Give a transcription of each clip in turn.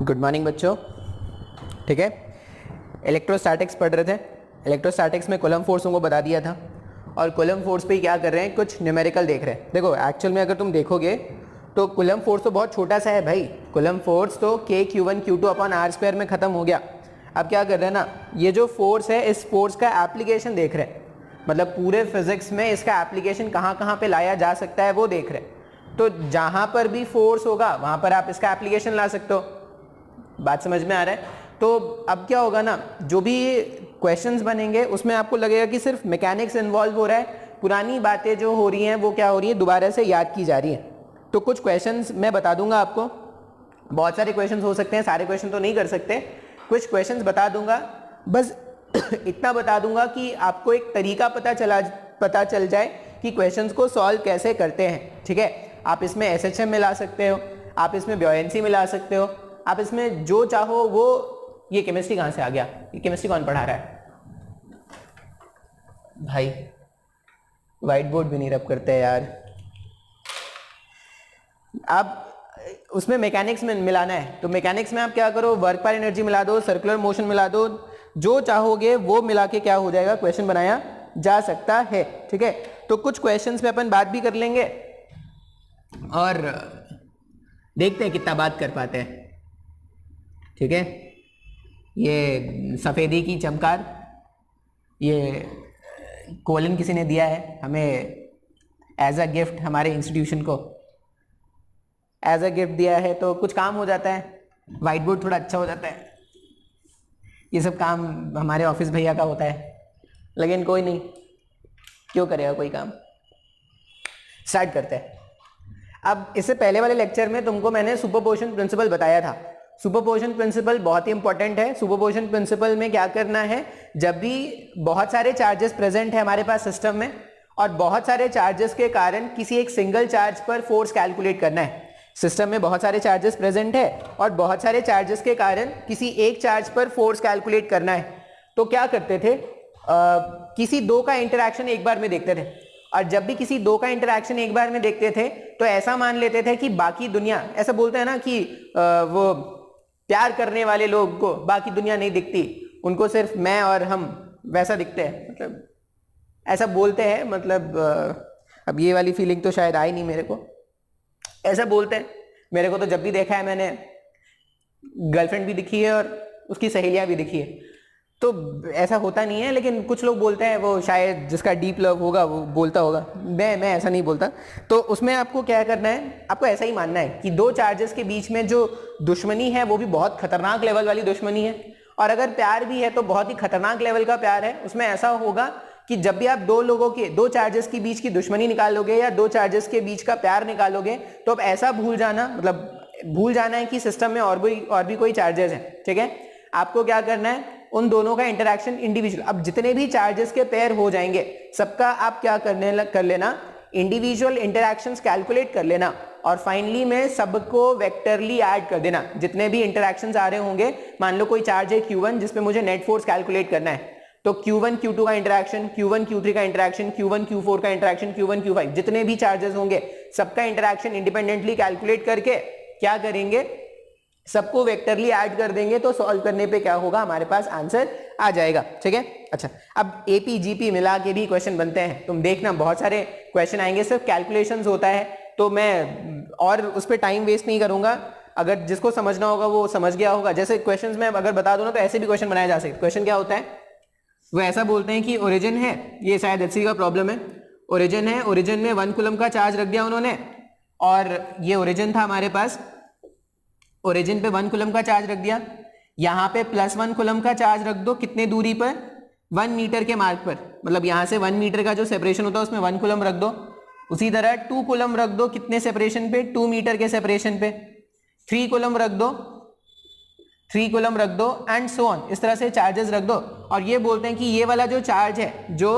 Good morning बच्चों। ठीक है, इलेक्ट्रोस्टैटिक्स पढ़ रहे थे। इलेक्ट्रोस्टैटिक्स में कूलम्ब फोर्सों को बता दिया था और कूलम्ब फोर्स पे क्या कर रहे हैं, कुछ न्यूमेरिकल देख रहे हैं। देखो एक्चुअल में अगर तुम देखोगे तो कूलम्ब फोर्स तो बहुत छोटा सा है भाई। कूलम्ब फोर्स तो K(Q1Q2/r² में ख़त्म हो गया। अब क्या कर रहे हैं ना, ये जो फोर्स है इस फोर्स का एप्लीकेशन देख रहे हैं, मतलब पूरे फिजिक्स में इसका एप्लीकेशन कहाँ कहाँ पे लाया जा सकता है वो देख रहे हैं। तो जहाँ पर भी फोर्स होगा वहाँ पर आप इसका एप्लीकेशन ला सकते हो। बात समझ में आ रहा है? तो अब क्या होगा ना, जो भी क्वेश्चंस बनेंगे उसमें आपको लगेगा कि सिर्फ मैकेनिक्स इन्वॉल्व हो रहा है, पुरानी बातें जो हो रही हैं वो क्या हो रही है, दोबारा से याद की जा रही है। तो कुछ क्वेश्चंस मैं बता दूंगा आपको, बहुत सारे क्वेश्चंस हो सकते हैं, सारे क्वेश्चन तो नहीं कर सकते, कुछ क्वेश्चंस बता दूंगा। बस इतना बता दूंगा कि आपको एक तरीका पता चल जाए कि क्वेश्चंस को सॉल्व कैसे करते हैं। ठीक है, आप इसमें SHM मिला सकते हो, आप इसमें ब्योयेंसी मिला सकते हो, आप इसमें जो चाहो वो। ये केमिस्ट्री कहां से आ गया? ये केमिस्ट्री कौन पढ़ा रहा है भाई? व्हाइट बोर्ड भी नहीं रब करते यार। आप उसमें मैकेनिक्स में मिलाना है तो मैकेनिक्स में आप क्या करो, वर्क पर एनर्जी मिला दो, सर्कुलर मोशन मिला दो, जो चाहोगे वो मिला के क्या हो जाएगा, क्वेश्चन बनाया जा सकता है। ठीक है, तो कुछ क्वेश्चंस पे अपन बात भी कर लेंगे और देखते हैं कितना बात कर पाते हैं। ठीक है, ये सफ़ेदी की चमकार, ये कोलन किसी ने दिया है हमें एज अ गिफ्ट, हमारे इंस्टीट्यूशन को एज अ गिफ्ट दिया है, तो कुछ काम हो जाता है, वाइट बोर्ड थोड़ा अच्छा हो जाता है। ये सब काम हमारे ऑफिस भैया का होता है, लेकिन कोई नहीं, क्यों करेगा कोई काम। स्टार्ट करते हैं। अब इससे पहले वाले लेक्चर में तुमको मैंने सुपरपोजिशन प्रिंसिपल बताया था। सुपरपोजिशन प्रिंसिपल बहुत ही इंपॉर्टेंट है। सुपरपोजिशन प्रिंसिपल में क्या करना है, जब भी बहुत सारे चार्जेस प्रेजेंट है हमारे पास सिस्टम में और बहुत सारे चार्जेस के कारण किसी एक सिंगल चार्ज पर फोर्स कैलकुलेट करना है। सिस्टम में बहुत सारे चार्जेस प्रेजेंट है और बहुत सारे चार्जेस के कारण किसी एक चार्ज पर फोर्स कैलकुलेट करना है, तो क्या करते थे, किसी दो का इंटरैक्शन एक बार में देखते थे। और जब भी किसी दो का इंटरैक्शन एक बार में देखते थे तो ऐसा मान लेते थे कि बाकी दुनिया, ऐसा बोलते हैं ना कि वो प्यार करने वाले लोग को बाकी दुनिया नहीं दिखती, उनको सिर्फ मैं और हम वैसा दिखते हैं, मतलब ऐसा बोलते हैं। मतलब अब ये वाली फीलिंग तो शायद आई नहीं मेरे को, ऐसा बोलते हैं। मेरे को तो जब भी देखा है मैंने, गर्लफ्रेंड भी दिखी है और उसकी सहेलियां भी दिखी है, तो ऐसा होता नहीं है, लेकिन कुछ लोग बोलते हैं, वो शायद जिसका डीप लव होगा वो बोलता होगा। मैं ऐसा नहीं बोलता। तो उसमें आपको क्या करना है, आपको ऐसा ही मानना है कि दो चार्जेस के बीच में जो दुश्मनी है वो भी बहुत खतरनाक लेवल वाली दुश्मनी है, और अगर प्यार भी है तो बहुत ही खतरनाक लेवल का प्यार है। उसमें ऐसा होगा कि जब भी आप दो लोगों के, दो चार्जेस के बीच की दुश्मनी निकालोगे या दो चार्जेस के बीच का प्यार निकालोगे, तो अब ऐसा भूल जाना, मतलब भूल जाना है कि सिस्टम में और भी कोई चार्जेस हैं। ठीक है, आपको क्या करना है, उन दोनों का इंटरैक्शन इंडिविजुअल, अब जितने भी चार्जेस के पेयर हो जाएंगे सबका आप क्या कर लेना, इंडिविजुअल इंटरैक्शंस कैलकुलेट कर लेना और फाइनली में सबको वेक्टरली ऐड कर देना। जितने भी इंटरैक्शंस आ रहे होंगे, मान लो कोई चार्ज है Q1 जिसपे मुझे नेट फोर्स कैलकुलेट करना है, तो Q1 Q2 का इंटरैक्शन, Q1 Q3 का इंटरैक्शन, Q1 Q4 का इंटरैक्शन, Q1 Q5, जितने भी चार्जेस होंगे सबका इंटरैक्शन इंडिपेंडेंटली कैलकुलेट करके क्या करेंगे, सबको वेक्टरली ऐड कर देंगे, तो सॉल्व करने पे क्या होगा, हमारे पास आंसर आ जाएगा। ठीक है, अच्छा, अब AP GP मिला के भी क्वेश्चन बनते हैं, तुम देखना बहुत सारे क्वेश्चन आएंगे, सिर्फ कैलकुलेशंस होता है, तो मैं और उस पर टाइम वेस्ट नहीं करूंगा। अगर जिसको समझना होगा वो समझ गया होगा। जैसे क्वेश्चंस में अगर बता दूं ना, तो ऐसे भी क्वेश्चन बनाया जा सकते। क्वेश्चन क्या होता है, वो ऐसा बोलते हैं कि ओरिजिन है, ये शायद HC का प्रॉब्लम है, ओरिजिन है, ओरिजिन में 1 कूलम का चार्ज रख दिया उन्होंने, और ये ओरिजिन था हमारे पास, ओरिजिन पे 1 कूलम का चार्ज रख दिया, यहाँ पे +1 कूलम का चार्ज रख दो, कितने दूरी पर, 1 मीटर के मार्क पर, मतलब यहाँ से 1 मीटर का जो सेपरेशन होता है उसमें 1 कूलम रख दो। उसी तरह 2 कूलम रख दो, कितने सेपरेशन पे, 2 मीटर के सेपरेशन पे, 3 कूलम रख दो, 3 कूलम रख दो, एंड सो ऑन, इस तरह से चार्जेस रख दो। और ये बोलते हैं कि ये वाला जो चार्ज है जो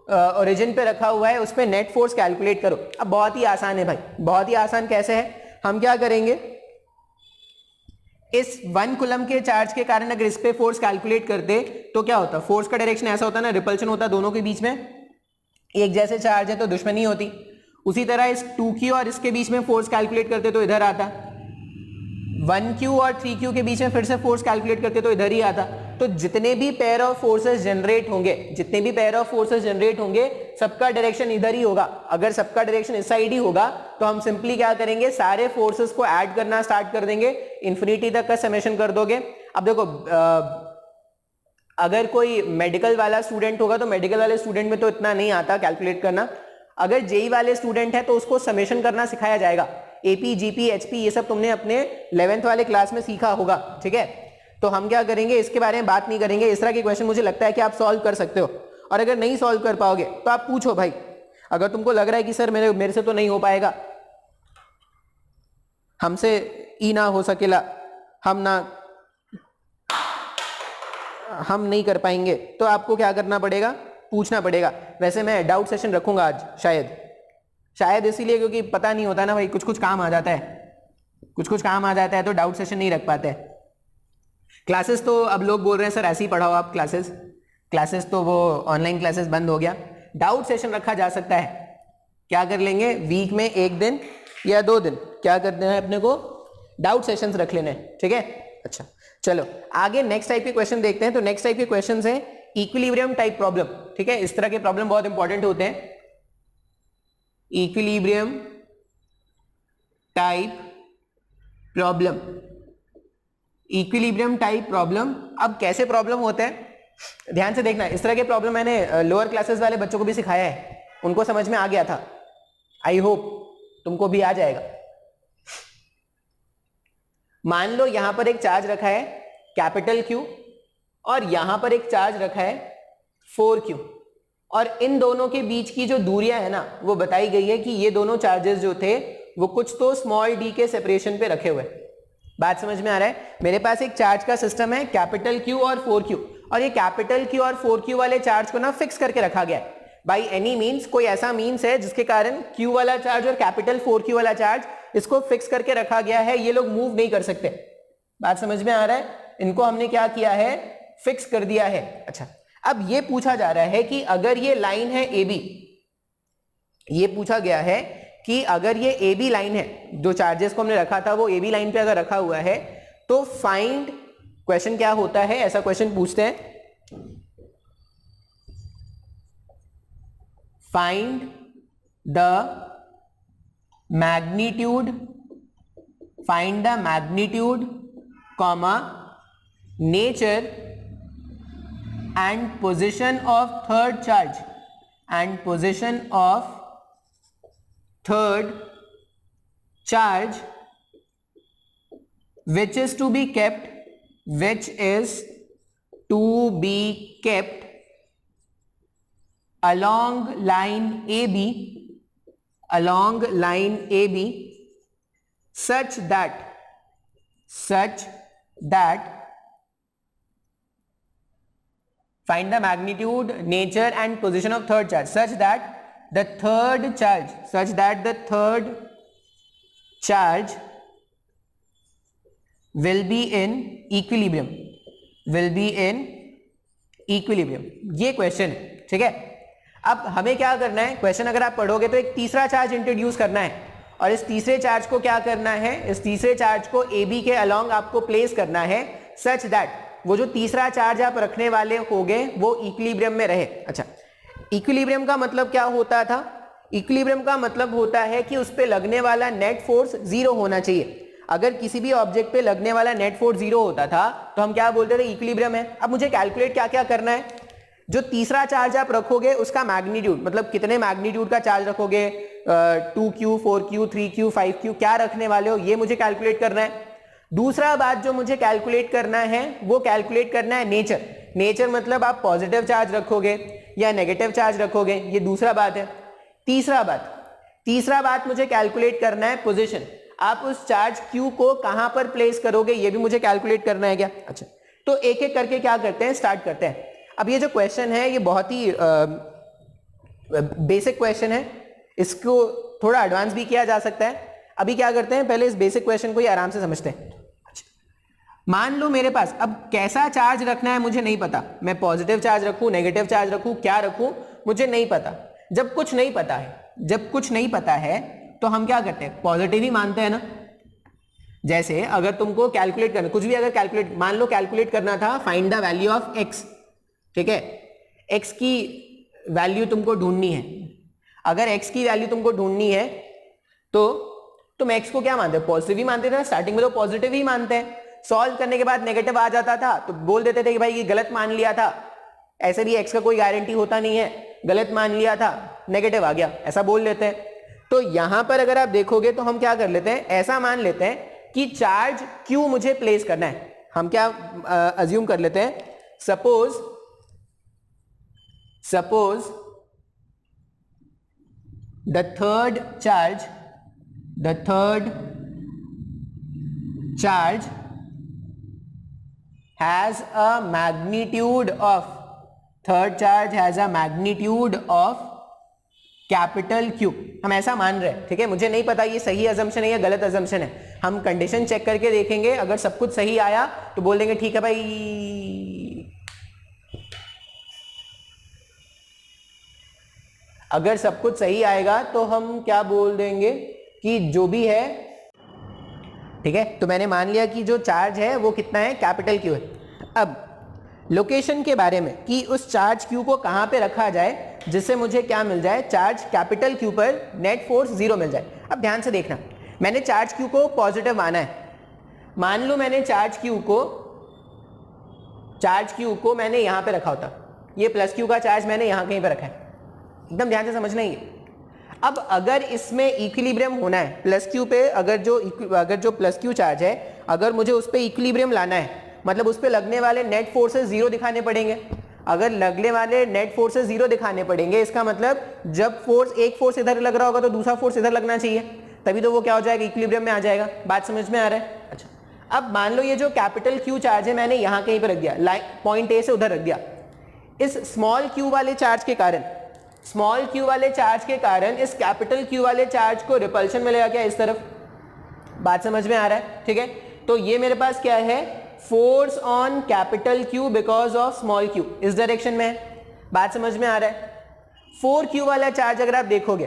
ओरिजिन पे रखा हुआ है उस पर नेट फोर्स कैलकुलेट करो। अब बहुत ही आसान है भाई, बहुत ही आसान। कैसे है, हम क्या करेंगे, इस 1 कूलम के चार्ज के कारण अगर इस पे फोर्स कैलकुलेट करते तो क्या होता, फोर्स का डायरेक्शन ऐसा होता ना, रिपल्शन होता दोनों के बीच में, एक जैसे चार्ज है तो दुश्मनी होती। उसी तरह इस 2 की और इसके बीच में फोर्स कैलकुलेट करते तो इधर आता, 1q और 3q के बीच में फिर से फोर्स कैलकुलेट करते तो इधर ही आता। तो जितने भी पेयर ऑफ फोर्सेस जनरेट होंगे सबका डायरेक्शन इधर ही होगा। अगर सबका डायरेक्शन इस साइड ही होगा तो हम सिंपली क्या करेंगे, सारे फोर्सेस को ऐड करना स्टार्ट कर देंगे, इंफिनिटी तक का समेशन कर दोगे। अब देखो अगर कोई मेडिकल वाला स्टूडेंट होगा तो मेडिकल वाले स्टूडेंट में तो इतना नहीं आता कैलकुलेट करना। अगर जेई वाले स्टूडेंट है तो उसको समेशन करना सिखाया जाएगा। एपी, जीपी, एचपी ये सब तुमने अपने 11th वाले क्लास में सीखा होगा, ठीक है। तो हम क्या करेंगे, इसके बारे में बात नहीं करेंगे। इस तरह के क्वेश्चन मुझे लगता है कि आप सॉल्व कर सकते हो, और अगर नहीं सॉल्व कर पाओगे तो आप पूछो भाई। अगर तुमको लग रहा है कि सर मेरे से तो नहीं हो पाएगा, हमसे ई ना हो सकेला, हम नहीं कर पाएंगे, तो आपको क्या करना पड़ेगा, पूछना पड़ेगा। वैसे मैं डाउट सेशन रखूंगा आज, शायद इसीलिए क्योंकि पता नहीं होता ना भाई, कुछ काम आ जाता है, तो डाउट सेशन नहीं रख पाते। क्लासेस तो अब लोग बोल रहे हैं सर ऐसे ही पढ़ाओ आप क्लासेस तो वो ऑनलाइन क्लासेस बंद हो गया। डाउट सेशन रखा जा सकता है। क्या कर लेंगे, वीक में 1 दिन या 2 दिन क्या करना है अपने को, डाउट सेशंस रख लेने, ठीक है। अच्छा चलो आगे नेक्स्ट टाइप के क्वेश्चन देखते हैं। तो नेक्स्ट टाइप के क्वेश्चन है इक्विलिब्रियम टाइप प्रॉब्लम, ठीक है। इस तरह के प्रॉब्लम बहुत इंपॉर्टेंट होते हैं। इक्विलिब्रियम टाइप प्रॉब्लम, अब कैसे प्रॉब्लम होते हैं ध्यान से देखना। इस तरह के प्रॉब्लम मैंने लोअर क्लासेस वाले बच्चों को भी सिखाया है, उनको समझ में आ गया था। आई होप तुमको भी आ जाएगा। मान लो यहां पर एक चार्ज रखा है कैपिटल Q और यहां पर एक चार्ज रखा है 4Q, और इन दोनों के बीच की जो दूरियां है ना वो बताई गई है कि ये दोनों चार्जेस जो थे वो कुछ तो स्मॉल d के सेपरेशन पे रखे हुए। बात समझ में आ रहा है। मेरे पास एक चार्ज का सिस्टम है कैपिटल Q और 4Q, और ये कैपिटल Q और 4Q वाले चार्ज को ना फिक्स करके रखा गया है बाई एनी मीन्स। कोई ऐसा मीन्स है जिसके कारण Q वाला चार्ज और कैपिटल 4Q वाला चार्ज इसको फिक्स करके रखा गया है, ये लोग मूव नहीं कर सकते। बात समझ में आ रहा है। इनको हमने क्या किया है, फिक्स कर दिया है। अच्छा अब ये पूछा जा रहा है कि अगर ये लाइन है AB, ये पूछा गया है कि अगर ये AB लाइन है, जो चार्जेस को हमने रखा था वो AB लाइन पे अगर रखा हुआ है तो फाइंड, क्वेश्चन क्या होता है, ऐसा क्वेश्चन पूछते हैं, find the magnitude, comma nature and position of third charge which is to be kept along line AB such that find the magnitude, nature and position of third charge such that the third charge will be in equilibrium, ये question है, ठीक है। अब हमें क्या करना है, question अगर आप पढ़ोगे तो एक तीसरा चार्ज इंट्रोड्यूस करना है, और इस तीसरे चार्ज को क्या करना है, इस तीसरे चार्ज को AB के अलोंग आपको प्लेस करना है सच दैट वो जो तीसरा चार्ज आप रखने वाले होगे वो इक्विलिब्रियम में रहे। अच्छा इक्विलिब्रियम का मतलब क्या होता था, इक्विलिब्रियम का मतलब होता है कि उस पे लगने वाला नेट फोर्स 0 होना चाहिए। अगर किसी भी ऑब्जेक्ट पे लगने वाला नेट फोर्स 0 होता था तो हम क्या बोलते थे, इक्विलिब्रियम है। अब मुझे कैलकुलेट क्या क्या करना है, जो तीसरा चार्ज आप रखोगे उसका मैग्नीट्यूड, मतलब कितने मैग्नीट्यूड का चार्ज रखोगे, 2Q, 4Q, 3Q, 5Q क्या रखने वाले हो, ये मुझे कैलकुलेट करना है। दूसरा बात जो मुझे कैलकुलेट करना है वो कैलकुलेट करना है नेचर मतलब आप पॉजिटिव चार्ज रखोगे या नेगेटिव चार्ज रखोगे, ये दूसरा बात है। तीसरा बात मुझे कैलकुलेट करना है पोजीशन, आप उस चार्ज Q को कहां पर प्लेस करोगे ये भी मुझे कैलकुलेट करना है क्या। अच्छा तो एक एक करके क्या करते हैं, स्टार्ट करते हैं। अब ये जो क्वेश्चन है ये बहुत ही बेसिक क्वेश्चन है, इसको थोड़ा एडवांस भी किया जा सकता है। अभी क्या करते हैं, पहले इस बेसिक क्वेश्चन को ही आराम से समझते हैं। मान लो मेरे पास अब कैसा चार्ज रखना है मुझे नहीं पता, मैं पॉजिटिव चार्ज रखूं, नेगेटिव चार्ज रखूं, क्या रखूं मुझे नहीं पता। जब कुछ नहीं पता है तो हम क्या करते हैं, पॉजिटिव ही मानते हैं ना। जैसे अगर तुमको कैलकुलेट करना, कुछ भी अगर कैलकुलेट, मान लो कैलकुलेट करना था, find the value of x, ठीक है, एक्स की वैल्यू तुमको ढूंढनी है। अगर एक्स की वैल्यू तुमको ढूंढनी है तो तुम एक्स को क्या मानते हो, पॉजिटिव ही मानते थे, स्टार्टिंग में तो पॉजिटिव ही मानते हैं, सॉल्व करने के बाद नेगेटिव आ जाता था तो बोल देते थे कि भाई ये गलत मान लिया था, ऐसे भी एक्स का कोई गारंटी होता नहीं है, गलत मान लिया था, नेगेटिव आ गया, ऐसा बोल लेते हैं। तो यहां पर अगर आप देखोगे तो हम क्या कर लेते हैं, ऐसा मान लेते हैं कि चार्ज क्यू मुझे प्लेस करना है। हम क्या अज्यूम कर लेते हैं, suppose the third charge has a magnitude of, third charge has a magnitude of capital Q। हम ऐसा मान रहे हैं, ठीक है, मुझे नहीं पता ये सही अजम्पशन है या गलत अजम्पशन है, हम कंडीशन चेक करके देखेंगे, अगर सब कुछ सही आया तो बोल देंगे ठीक है भाई, अगर सब कुछ सही आएगा तो हम क्या बोल देंगे कि जो भी है, ठीक है। तो मैंने मान लिया कि जो चार्ज है वो कितना है, कैपिटल Q है। अब लोकेशन के बारे में कि उस चार्ज Q को कहां पे रखा जाए जिससे मुझे क्या मिल जाए, चार्ज कैपिटल Q पर नेट फोर्स 0 मिल जाए। अब ध्यान से देखना, मैंने चार्ज Q को पॉजिटिव माना है, मान लो मैंने चार्ज Q को मैंने यहां पे रखा होता, ये प्लस Q का चार्ज मैंने यहां कहीं पे रखा है, एकदम ध्यान से समझना ही है। अब अगर इसमें इक्विलिब्रियम होना है प्लस Q पे, अगर जो प्लस Q चार्ज है, अगर मुझे उस पर इक्विलिब्रियम लाना है, मतलब उस पर लगने वाले नेट फोर्सेस 0 दिखाने पड़ेंगे। अगर लगने वाले नेट फोर्सेस 0 दिखाने पड़ेंगे, इसका मतलब जब एक फोर्स इधर लग रहा होगा तो दूसरा फोर्स इधर लगना चाहिए, तभी तो वो क्या हो जाएगा, इक्विलिब्रियम में आ जाएगा। बात समझ में आ रहा है? अच्छा, अब मान लो ये जो कैपिटल Q चार्ज है मैंने यहाँ कहीं पर रख दिया, पॉइंट A से उधर रख दिया, इस स्मॉल q वाले चार्ज के कारण इस कैपिटल Q वाले चार्ज को रिपल्शन मिलेगा क्या, इस तरफ। बात समझ में आ रहा है? ठीक है, तो ये मेरे पास क्या है, force on capital Q because of small q, इस डायरेक्शन में है। बात समझ में आ रहा है? 4q वाला चार्ज अगर आप देखोगे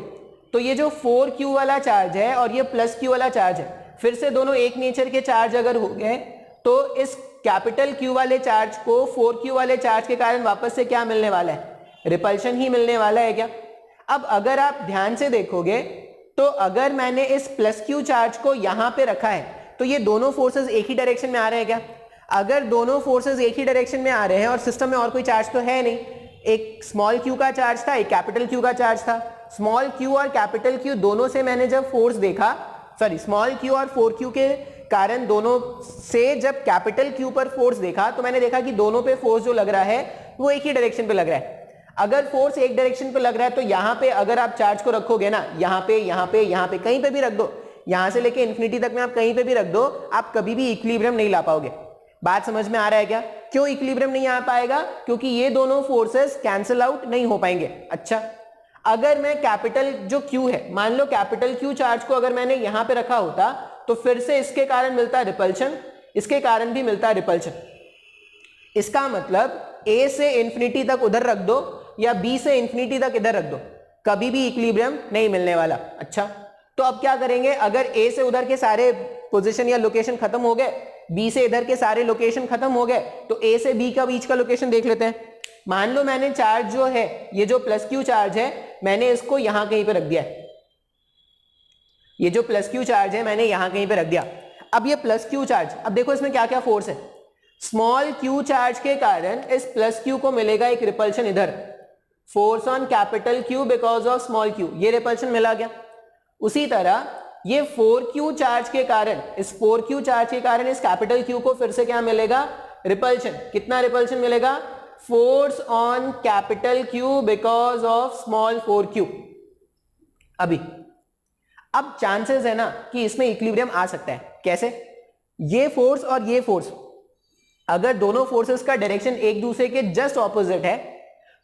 तो ये जो 4q वाला चार्ज है और ये प्लस q वाला चार्ज है, फिर से दोनों एक नेचर के चार्ज अगर हो गए तो इस कैपिटल Q वाले चार्ज को 4q वाले चार्ज के कारण वापस से क्या मिलने वाला है, रिपल्शन ही मिलने वाला है क्या। अब अगर आप ध्यान से देखोगे तो अगर मैंने इस प्लस Q चार्ज को यहां पे रखा है तो ये दोनों फोर्सेस एक ही डायरेक्शन में आ रहे हैं क्या। अगर दोनों फोर्सेस एक ही डायरेक्शन में आ रहे हैं और सिस्टम में और कोई चार्ज तो है नहीं, एक स्मॉल q का चार्ज था, एक कैपिटल Q का चार्ज था, स्मॉल q और कैपिटल Q दोनों से मैंने जब फोर्स देखा, सॉरी स्मॉल q और 4q के कारण दोनों से जब कैपिटल Q पर फोर्स देखा तो मैंने देखा कि दोनों पे फोर्स जो लग रहा है वो एक ही डायरेक्शन पे लग रहा है। अगर फोर्स एक डायरेक्शन पे लग रहा है तो यहाँ पे अगर आप चार्ज को रखोगे ना, यहाँ पे कहीं पे भी रख दो, यहां से लेके इन्फिनिटी तक में आप कहीं पे भी रख दो, आप कभी भी इक्विलिब्रियम नहीं ला पाओगे। बात समझ में आ रहा है क्या? क्यों इक्विलिब्रियम नहीं आ पाएगा? क्योंकि ये दोनों फोर्सेस कैंसिल आउट नहीं हो पाएंगे। अच्छा, अगर मैं कैपिटल जो Q है, मान लो कैपिटल Q चार्ज को अगर मैंने यहां पे रखा होता तो फिर से इसके कारण मिलता रिपल्शन, इसके कारण भी मिलता रिपल्शन। इसका मतलब A से इंफिनिटी तक उधर रख दो या B से इंफिनिटी तक इधर रख दो, कभी भी इक्विलिब्रियम नहीं मिलने वाला। अच्छा, तो अब क्या करेंगे, अगर A से उधर के सारे पोजीशन या लोकेशन खत्म हो गए, B से इधर के सारे लोकेशन खत्म हो गए, तो A से B का बीच का लोकेशन देख लेते हैं। मान लो मैंने चार्ज जो है, ये जो प्लस Q चार्ज है, मैंने इसको यहां कहीं पे रख दिया है, ये जो प्लस Q चार्ज है मैंने यहां कहीं पे रख दिया। अब ये प्लस Q चार्ज, अब देखो इसमें क्या क्या फोर्स है। स्मॉल q चार्ज के कारण इस प्लस Q को मिलेगा एक रिपल्शन इधर, force on capital Q because of small q, ये रिपल्शन मिला गया। उसी तरह ये 4q चार्ज के कारण, इस 4q चार्ज के कारण इस कैपिटल Q को फिर से क्या मिलेगा, रिपल्शन। कितना रिपल्शन मिलेगा, force on capital Q because of small 4q। अभी अब चांसेस है ना कि इसमें इक्विलिब्रियम आ सकता है। कैसे? ये फोर्स और ये फोर्स, अगर दोनों फोर्सेस का डायरेक्शन एक दूसरे के जस्ट ऑपोजिट है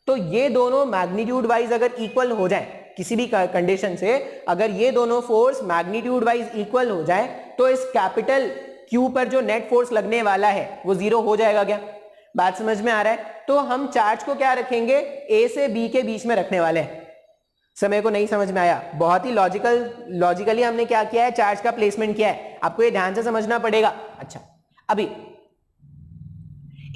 तो ये दोनों मैग्नीट्यूड वाइज अगर इक्वल हो जाए, किसी भी कंडीशन से अगर ये दोनों फोर्स मैग्नीट्यूड वाइज इक्वल हो जाए तो इस कैपिटल Q पर जो नेट फोर्स लगने वाला है वो 0 हो जाएगा क्या। बात समझ में आ रहा है? तो हम चार्ज को क्या रखेंगे, A से B के बीच में रखने वाले हैं। समय को नहीं समझ में आया, बहुत ही लॉजिकली हमने क्या किया है, चार्ज का प्लेसमेंट किया है, आपको ये ध्यान से समझना पड़ेगा। अच्छा, अभी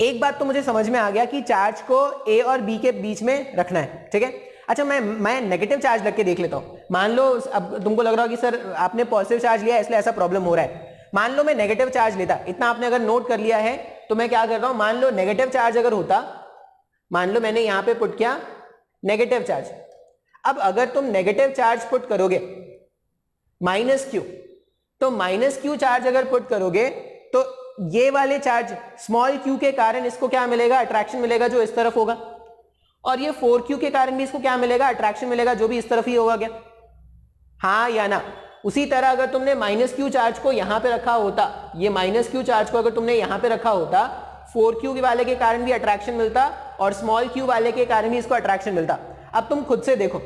एक बात तो मुझे समझ में आ गया कि चार्ज को ए और बी के बीच में रखना है, ठीक है। अच्छा, मैं नेगेटिव चार्ज रख के देख लेता हूं। मान लो अब तुमको लग रहा हो कि सर आपने पॉजिटिव चार्ज लिया इसलिए ऐसा प्रॉब्लम हो रहा है। मान लो मैं नेगेटिव चार्ज लेता, इतना आपने अगर नोट कर लिया है तो मैं क्या कर रहा हूं, मान लो नेगेटिव चार्ज अगर होता, मान लो मैंने यहां पे पुट किया नेगेटिव चार्ज। अब अगर तुम नेगेटिव चार्ज पुट करोगे माइनस क्यू, तो माइनस क्यू चार्ज अगर पुट करोगे तो ये वाले चार्ज स्मॉल क्यू के कारण इसको क्या मिलेगा, अट्रैक्शन मिलेगा जो इस तरफ होगा, और ये 4q के कारण भी इसको क्या मिलेगा, अट्रैक्शन मिलेगा जो भी इस तरफ ही होगा। क्या हाँ या ना? उसी तरह अगर तुमने माइनस क्यू चार्ज को यहां पे रखा होता, ये माइनस क्यू चार्ज को अगर तुमने यहां पे रखा होता, 4q वाले के कारण भी अट्रैक्शन मिलता और स्मॉल q वाले के कारण भी इसको अट्रैक्शन मिलता। अब तुम खुद से देखो,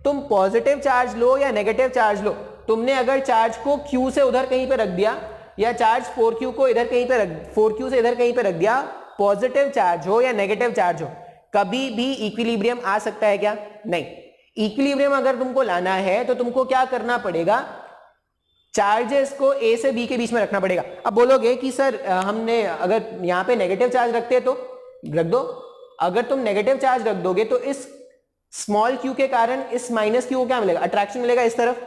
तुम पॉजिटिव चार्ज लो या नेगेटिव चार्ज लो, तुमने अगर चार्ज को q से उधर कहीं पे रख दिया या चार्ज 4q को इधर कहीं पे रख 4q से इधर कहीं पे रख दिया, पॉजिटिव चार्ज हो या नेगेटिव चार्ज हो, कभी भी इक्विलिब्रियम आ सकता है क्या? नहीं। इक्विलिब्रियम अगर तुमको लाना है तो तुमको क्या करना पड़ेगा, चार्जेस को ए से बी के बीच में रखना पड़ेगा। अब बोलोगे कि सर हमने अगर यहां पे नेगेटिव चार्ज रखते तो रख दो, अगर तुम नेगेटिव चार्ज रख दोगे तो इस स्मॉल क्यू के कारण इस माइनस क्यू को क्या मिलेगा, अट्रैक्शन मिलेगा इस तरफ,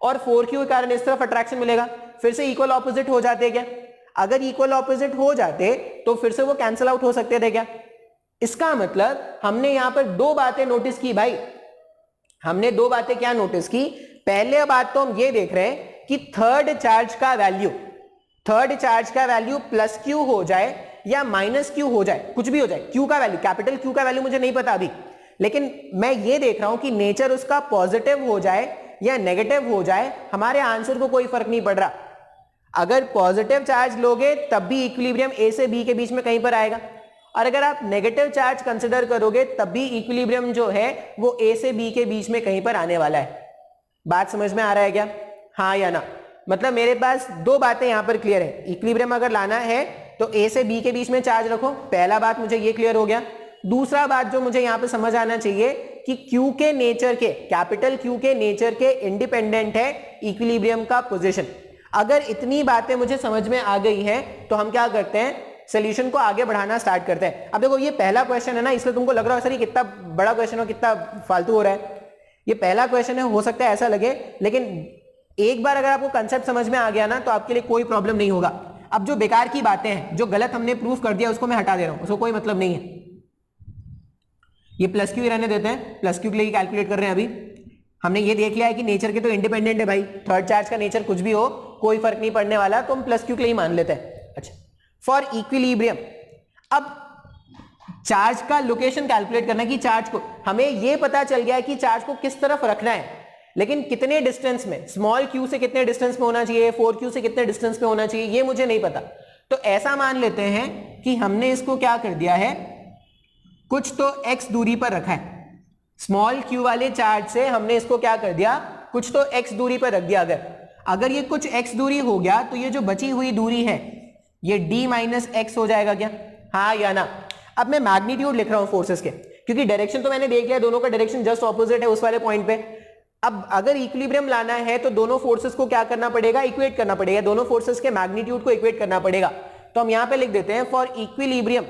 और 4q के कारण इस तरफ अट्रैक्शन मिलेगा। फिर से इक्वल ऑपोजिट हो जाते क्या? अगर इक्वल ऑपोजिट हो जाते तो फिर से वो कैंसिल आउट हो सकते थे क्या? इसका मतलब हमने यहां पर दो बातें नोटिस की भाई, हमने दो बातें क्या नोटिस की। पहले बात तो हम ये देख रहे हैं कि थर्ड चार्ज का वैल्यू प्लस क्यू हो जाए या माइनस क्यू हो जाए, कुछ भी हो जाए, क्यू का वैल्यू, कैपिटल क्यू का वैल्यू मुझे नहीं पता अभी, लेकिन मैं ये देख रहा हूं कि नेचर उसका पॉजिटिव हो जाए या नेगेटिव हो जाए, हमारे आंसर को कोई फर्क नहीं पड़ रहा। अगर पॉजिटिव चार्ज लोगे तब भी इक्विलिब्रियम ए से बी के बीच में कहीं पर आएगा, और अगर आप नेगेटिव चार्ज कंसिडर करोगे तब भी इक्विलिब्रियम जो है वो ए से बी के बीच में कहीं पर आने वाला है। बात समझ में आ रहा है क्या? हाँ या ना? मतलब मेरे पास दो बातें यहां पर क्लियर है। इक्विलिब्रियम अगर लाना है तो ए से बी के बीच में चार्ज रखो, पहला बात मुझे ये क्लियर हो गया। दूसरा बात जो मुझे यहां पे समझ आना चाहिए कि क्यू के नेचर के, कैपिटल क्यू के नेचर के इंडिपेंडेंट है इक्विलिब्रियम का पोजीशन। अगर इतनी बातें मुझे समझ में आ गई है तो हम क्या करते हैं, सॉल्यूशन को आगे बढ़ाना स्टार्ट करते हैं। अब देखो ये पहला क्वेश्चन है ना, इसलिए तुमको लग रहा है सर ये कितना बड़ा क्वेश्चन हो, कितना फालतू हो रहा है। ये पहला क्वेश्चन है, हो सकता है ऐसा लगे, लेकिन एक बार अगर आपको कंसेप्ट समझ में आ गया ना तो आपके लिए कोई प्रॉब्लम नहीं होगा। अब जो बेकार की बातें हैं, जो गलत हमने प्रूफ कर दिया, उसको मैं हटा दे रहा हूं, उसको कोई मतलब नहीं है। ये प्लस क्यू रहने देते हैं, प्लस क्यू के लिए कैलकुलेट कर रहे हैं अभी। हमने ये देख लिया है कि नेचर के तो इंडिपेंडेंट है भाई, थर्ड चार्ज का नेचर कुछ भी हो कोई फर्क नहीं पड़ने वाला, तो हम प्लस क्यू के लिए ही मान लेते हैं। अच्छा, फॉर इक्विलिब्रियम अब चार्ज का लोकेशन कैलकुलेट करना है कि चार्ज को, हमें यह पता चल गया है कि चार्ज को किस तरफ रखना है, लेकिन कितने डिस्टेंस में, स्मॉल क्यू से कितने डिस्टेंस में होना चाहिए, 4q से कितने डिस्टेंस में होना चाहिए, ये मुझे नहीं पता। तो ऐसा मान लेते हैं कि हमने इसको क्या कर दिया है, कुछ तो x दूरी पर रखा है, स्मॉल q वाले चार्ज से हमने इसको क्या कर दिया, कुछ तो x दूरी पर रख दिया। अगर ये कुछ x दूरी हो गया तो ये जो बची हुई दूरी है ये d माइनस एक्स हो जाएगा क्या? हाँ या ना? अब मैं मैग्नीट्यूड लिख रहा हूं फोर्सेस के, क्योंकि डायरेक्शन तो मैंने देख लिया, दोनों का डायरेक्शन जस्ट ऑपोजिट है उस वाले पॉइंट पे। अब अगर इक्विलिब्रियम लाना है तो दोनों फोर्सेस को क्या करना पड़ेगा, इक्वेट करना पड़ेगा, दोनों फोर्सेस के मैग्नीट्यूड को इक्वेट करना पड़ेगा। तो हम यहां पे लिख देते हैं फॉर इक्विलिब्रियम,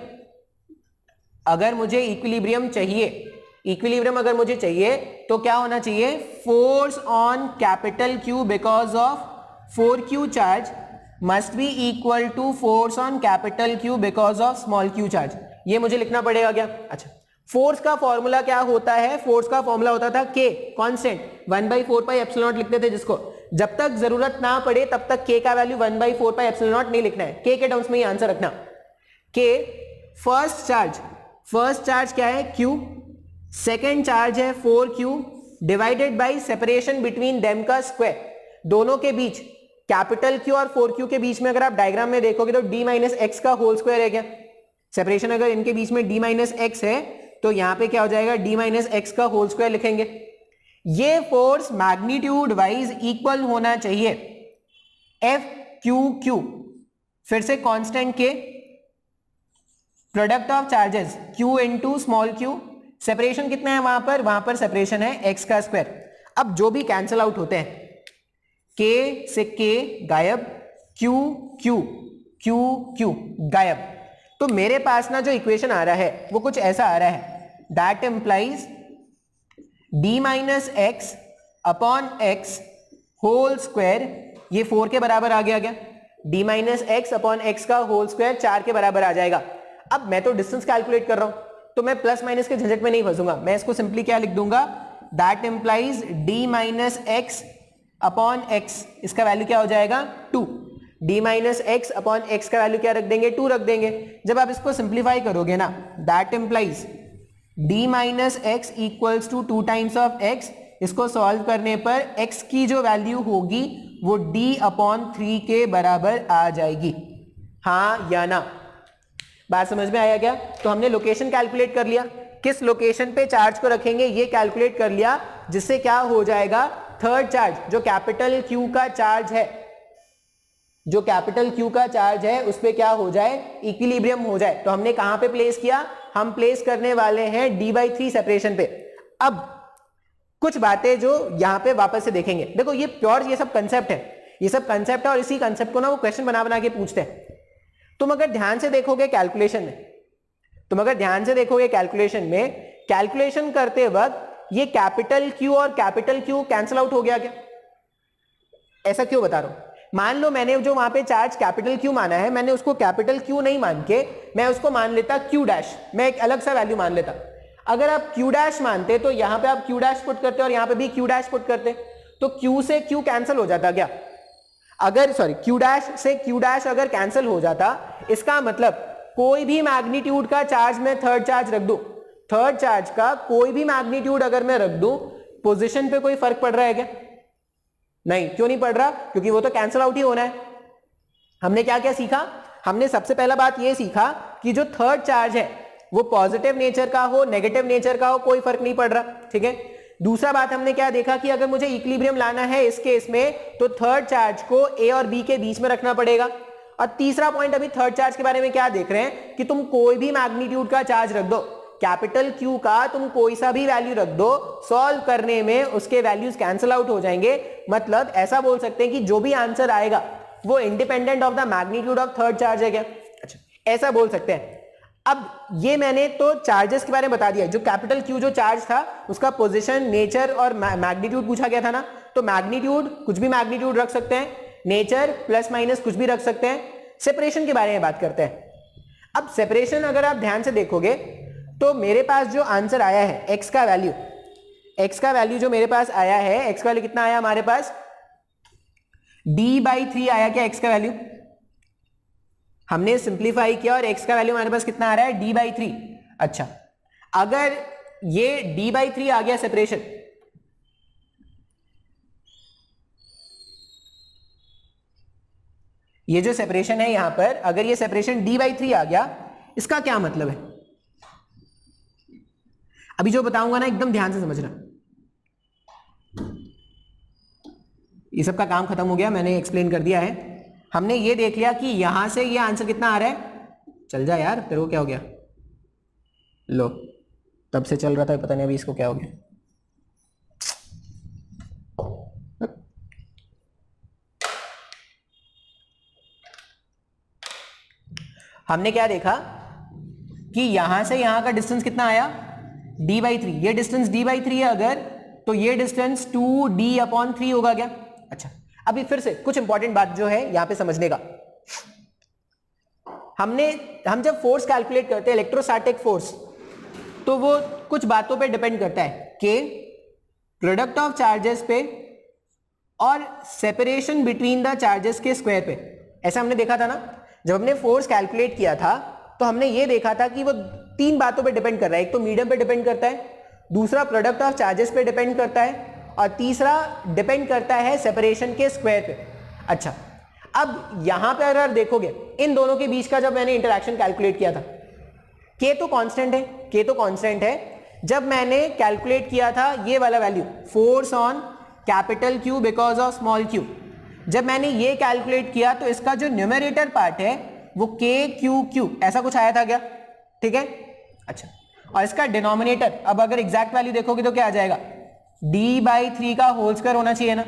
अगर मुझे इक्विलिब्रियम चाहिए, इक्विलिब्रियम अगर मुझे चाहिए तो क्या होना चाहिए, force on capital Q because of 4q charge must be equal to force on capital Q because of small q charge. ये मुझे लिखना पड़ेगा क्या? अच्छा, फोर्स का फॉर्मूला क्या होता है, फोर्स का फॉर्मूला होता था k constant 1/4 pi epsilon not लिखते थे, जिसको जब तक जरूरत ना पड़े तब तक k का वैल्यू 1/4 पाई एप्सिलॉन नॉट नहीं लिखना है, k के टर्म्स में ही आंसर रखना। k फर्स्ट चार्ज क्या है q, सेकेंड चार्ज है 4q divided by separation between them का स्क्वायर, दोनों के बीच कैपिटल Q और 4q के बीच में अगर आप डायग्राम में देखोगे तो d माइनस एक्स का होल स्क्वायर है क्या, सेपरेशन अगर इनके बीच में d माइनस एक्स है तो यहां पे क्या हो जाएगा, d माइनस एक्स का होल स्क्वायर लिखेंगे। ये फोर्स मैग्नीट्यूड वाइज इक्वल होना चाहिए एफ क्यू क्यू, फिर से कांस्टेंट के product of charges q into small q, separation कितना है वहां पर सेपरेशन है x का स्क्वायर। अब जो भी कैंसिल आउट होते हैं, k से k गायब, q q q q गायब, तो मेरे पास ना जो इक्वेशन आ रहा है वो कुछ ऐसा आ रहा है, that implies d minus x upon x whole square, ये 4 के बराबर आ गया क्या, d minus x upon x का होल स्क्वायर 4 के बराबर आ जाएगा। अब मैं तो डिस्टेंस कैलकुलेट कर रहा हूं, तो मैं प्लस माइनस के झंझट में नहीं फंसूंगा, मैं इसको सिंपली क्या लिख दूंगा, that implies d minus x upon x, इसका वैल्यू क्या हो जाएगा 2, d minus x upon x का वैल्यू क्या रख देंगे 2 रख देंगे। जब आप इसको सिंप्लीफाई करोगे ना, that implies d minus x equals to 2 times of x, इसको सॉल्व करने पर x की जो वैल्यू होगी वो d अपॉन 3 के बराबर आ जाएगी, हाँ या ना, बात समझ में आया क्या। तो हमने लोकेशन कैलकुलेट कर लिया, किस लोकेशन पे चार्ज को रखेंगे ये कैलकुलेट कर लिया, जिससे क्या हो जाएगा, थर्ड चार्ज जो कैपिटल Q का चार्ज है, जो कैपिटल Q का चार्ज है उस पे क्या हो जाए, इक्विलिब्रियम हो जाए। तो हमने कहां पे प्लेस किया, हम प्लेस करने वाले हैं d/3 सेपरेशन पे। अब कुछ बातें जो यहां पे वापस से देखेंगे, देखो ये प्योर ये सब कंसेप्ट है, ये सब कंसेप्ट है, और इसी कंसेप्ट को ना वो क्वेश्चन बना बना के पूछते हैं। तुम अगर ध्यान से देखोगे कैलकुलेशन में, तुम अगर ध्यान से देखोगे कैलकुलेशन में, कैलकुलेशन करते वक्त ये कैपिटल Q और कैपिटल Q कैंसिल आउट हो गया क्या, ऐसा क्यों बता रहा हूं, मान लो मैंने जो वहां पे चार्ज कैपिटल Q माना है, मैंने उसको कैपिटल Q नहीं मान के मैं उसको मान लेता Q डैश, मैं एक अलग सा वैल्यू मान लेता। अगर आप Q डैश मानते तो यहां पे आप Q डैश पुट करते और यहां पे भी Q डैश पुट करते, तो Q से Q कैंसिल हो जाता क्या, अगर सॉरी Q डैश से Q डैश अगर कैंसिल हो जाता, इसका मतलब कोई भी मैग्नीट्यूड का चार्ज मैं थर्ड चार्ज रख दूं, थर्ड चार्ज का कोई भी मैग्नीट्यूड अगर मैं रख दूं, पोजीशन पे कोई फर्क पड़ रहा है क्या, नहीं, क्यों नहीं पड़ रहा, क्योंकि वो तो कैंसिल आउट ही होना है। हमने क्या क्या सीखा, हमने सबसे पहला बात ये सीखा कि जो थर्ड चार्ज है वो पॉजिटिव नेचर का हो नेगेटिव नेचर का हो कोई फर्क नहीं पड़ रहा, ठीक है। दूसरा बात हमने क्या देखा कि अगर मुझे इक्विलिब्रियम लाना है इस केस में, तो थर्ड चार्ज को ए और बी के बीच में रखना पड़ेगा। और तीसरा पॉइंट, अभी थर्ड चार्ज के बारे में क्या देख रहे हैं कि तुम कोई भी मैग्नीट्यूड का चार्ज रख दो, कैपिटल Q का तुम कोई सा भी वैल्यू रख दो, सॉल्व करने में उसके वैल्यूज कैंसिल आउट हो जाएंगे। मतलब ऐसा बोल सकते हैं कि जो भी आंसर आएगा वो independent of the magnitude of third charge है क्या, अच्छा ऐसा बोल सकते हैं। अब ये मैंने तो चार्जेस के बारे में बता दिया, जो कैपिटल Q जो चार्ज था उसका पोजीशन, नेचर और मैग्नीट्यूड पूछा गया था ना, तो मैग्नीट्यूड कुछ भी मैग्नीट्यूड रख सकते हैं, नेचर प्लस माइनस कुछ भी रख सकते हैं। सेपरेशन के बारे में बात करते हैं। अब सेपरेशन अगर आप ध्यान से देखोगे तो मेरे पास जो आंसर आया है x का वैल्यू, x का वैल्यू जो मेरे पास आया है, x का वैल्यू कितना आया हमारे पास, d/3 आया क्या x का वैल्यू, हमने सिंप्लीफाई किया और x का वैल्यू हमारे पास कितना आ रहा है d/3। अच्छा, अगर ये d/3 आ गया सेपरेशन, ये जो सेपरेशन है यहां पर, अगर ये सेपरेशन d/3 आ गया, इसका क्या मतलब है, अभी जो बताऊंगा ना एकदम ध्यान से समझना। ये सब का काम खत्म हो गया, मैंने एक्सप्लेन कर दिया है। हमने ये देख लिया कि यहां से ये आंसर कितना आ रहा है, चल जा यार तेरे को क्या हो गया, लो तब से चल रहा था पता नहीं अभी इसको क्या हो गया। हमने क्या देखा कि यहां से यहां का डिस्टेंस कितना आया d/3, ये डिस्टेंस d/3 है अगर, तो ये डिस्टेंस 2d/3 होगा क्या। अच्छा, अभी फिर से कुछ इंपॉर्टेंट बात जो है यहां पे समझने का, हम जब फोर्स कैलकुलेट करते हैं इलेक्ट्रोस्टैटिक फोर्स, तो वो कुछ बातों पे डिपेंड करता है कि प्रोडक्ट ऑफ चार्जेस पे और सेपरेशन बिटवीन द चार्जेस के स्क्वायर पे। ऐसा हमने देखा था ना, जब हमने फोर्स कैलकुलेट किया था तो हमने ये देखा था कि वो 3 बातों पे डिपेंड कर रहा है, एक तो मीडियम पे डिपेंड करता है, दूसरा प्रोडक्ट ऑफ चार्जेस पे डिपेंड करता है, और तीसरा डिपेंड करता है सेपरेशन के स्क्वायर पे। अच्छा, अब यहां पे अगर देखोगे इन दोनों के बीच का जब मैंने इंटरेक्शन कैलकुलेट किया था, K तो कांस्टेंट है, K तो कांस्टेंट है। जब मैंने कैलकुलेट किया था ये वाला value, force on capital Q because of small q, जब मैंने ये कैलकुलेट किया तो इसका जो न्यूमरेटर पार्ट है वो KQQ ऐसा कुछ आया था क्या, ठीक है। अच्छा, और इसका डिनोमिनेटर, अब अगर एग्जैक्ट वैल्यू देखोगे तो क्या आ जाएगा, d/3 का होल स्क्वायर होना चाहिए ना।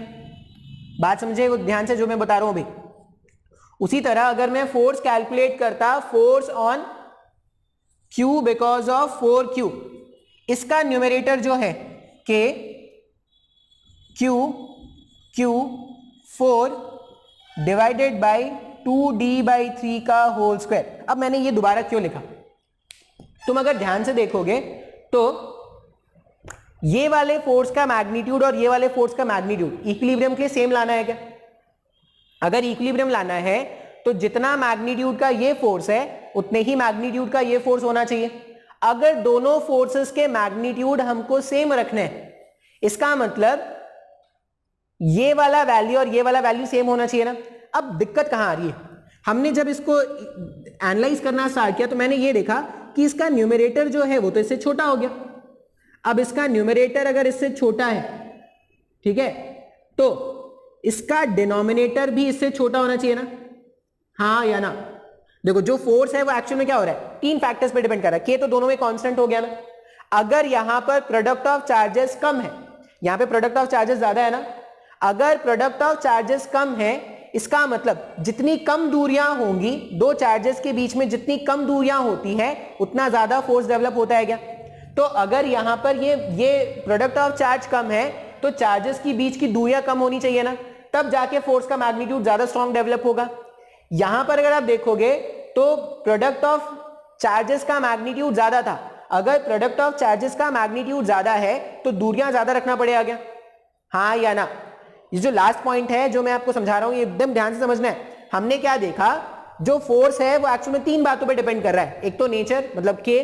बात समझे ध्यान से जो मैं बता रहा हूं अभी। उसी तरह अगर मैं फोर्स कैलकुलेट करता, force on Q because of 4Q, इसका न्यूमरेटर जो है K Q 4 divided by 2d/3 का होल स्क्वायर। अब मैंने ये दोबारा क्यों लिखा, तुम अगर ध्यान से देखोगे तो ये वाले फोर्स का मैग्नीट्यूड और ये वाले फोर्स का मैग्नीट्यूड इक्विलिब्रियम के लिए सेम लाना है क्या? अगर इक्विलिब्रियम लाना है तो जितना मैग्नीट्यूड का ये फोर्स है उतने ही मैग्नीट्यूड का ये फोर्स होना चाहिए। अगर दोनों फोर्सेस के मैग्नीट्यूड हमको सेम रखने हैं, इसका मतलब ये वाला वैल्यू और ये वाला वैल्यू सेम होना चाहिए ना। अब दिक्कत कहां आ रही है, हमने जब इसको एनालाइज करना स्टार्ट किया तो मैंने ये देखा कि इसका न्यूमरेटर जो है वो तो इससे छोटा हो गया। अब इसका न्यूमरेटर अगर इससे छोटा है, ठीक है, तो इसका डिनोमिनेटर भी इससे छोटा होना चाहिए ना, हाँ या ना। देखो जो फोर्स है वो एक्चुअल में क्या हो रहा है, 3 फैक्टर्स पे डिपेंड कर रहा है। के तो दोनों में कांस्टेंट हो गया ना। अगर यहां पर प्रोडक्ट ऑफ चार्जेस कम है, यहां पे प्रोडक्ट ऑफ चार्जेस ज्यादा है ना। अगर प्रोडक्ट ऑफ चार्जेस कम है, इसका मतलब जितनी कम दूरियां होंगी दो चार्जेस के बीच में, जितनी कम दूरियां होती है उतना ज्यादा फोर्स डेवलप होता है क्या? तो अगर यहां पर ये प्रोडक्ट ऑफ चार्ज कम है तो चार्जेस के बीच की दूरियां कम होनी चाहिए ना, तब जाके फोर्स का मैग्नीट्यूड ज्यादा स्ट्रॉन्ग डेवलप होगा। यहां पर अगर आप देखोगे तो प्रोडक्ट ऑफ चार्जेस का मैग्नीट्यूड ज्यादा था। अगर प्रोडक्ट ऑफ चार्जेस का मैग्नीट्यूड ज्यादा है तो दूरियां ज्यादा रखना पड़ेगा क्या, हाँ या ना? ये जो लास्ट पॉइंट है जो मैं आपको समझा रहा हूं, ये एकदम ध्यान से समझना है। हमने क्या देखा, जो फोर्स है वो एक्चुअल में 3 बातों पे डिपेंड कर रहा है। एक तो नेचर, मतलब के,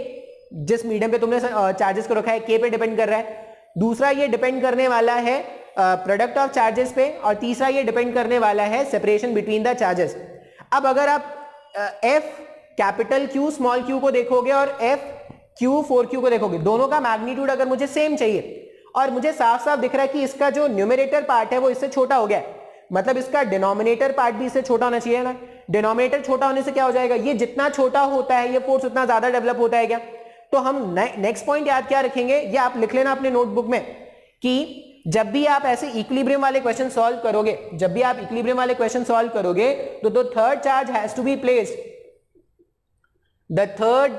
जिस मीडियम पे तुमने चार्जेस को रखा है के पे डिपेंड कर रहा है। दूसरा ये डिपेंड करने वाला है प्रोडक्ट ऑफ चार्जेस पे, और तीसरा ये डिपेंड करने वाला है सेपरेशन बिटवीन द चार्जेस। अब अगर आप F capital Q small q को देखोगे और F Q 4Q को देखोगे, दोनों का मैग्नीट्यूड अगर मुझे सेम चाहिए और मुझे साफ साफ दिख रहा है कि इसका जो न्यूमरेटर पार्ट है वो इससे छोटा हो गया है, मतलब इसका डिनोमिनेटर पार्ट भी इससे छोटा होना चाहिए ना। डिनोमिनेटर छोटा होने से क्या हो जाएगा, ये जितना छोटा होता है ये फोर्स उतना ज्यादा डेवलप होता है क्या? तो हम नेक्स्ट पॉइंट याद क्या रखेंगे, ये आप लिख लेना अपने नोटबुक में, कि जब भी आप ऐसे इक्विलिब्रियम वाले क्वेश्चन सॉल्व करोगे, जब भी आप इक्विलिब्रियम वाले क्वेश्चन सॉल्व करोगे तो the third charge has to be placed, the third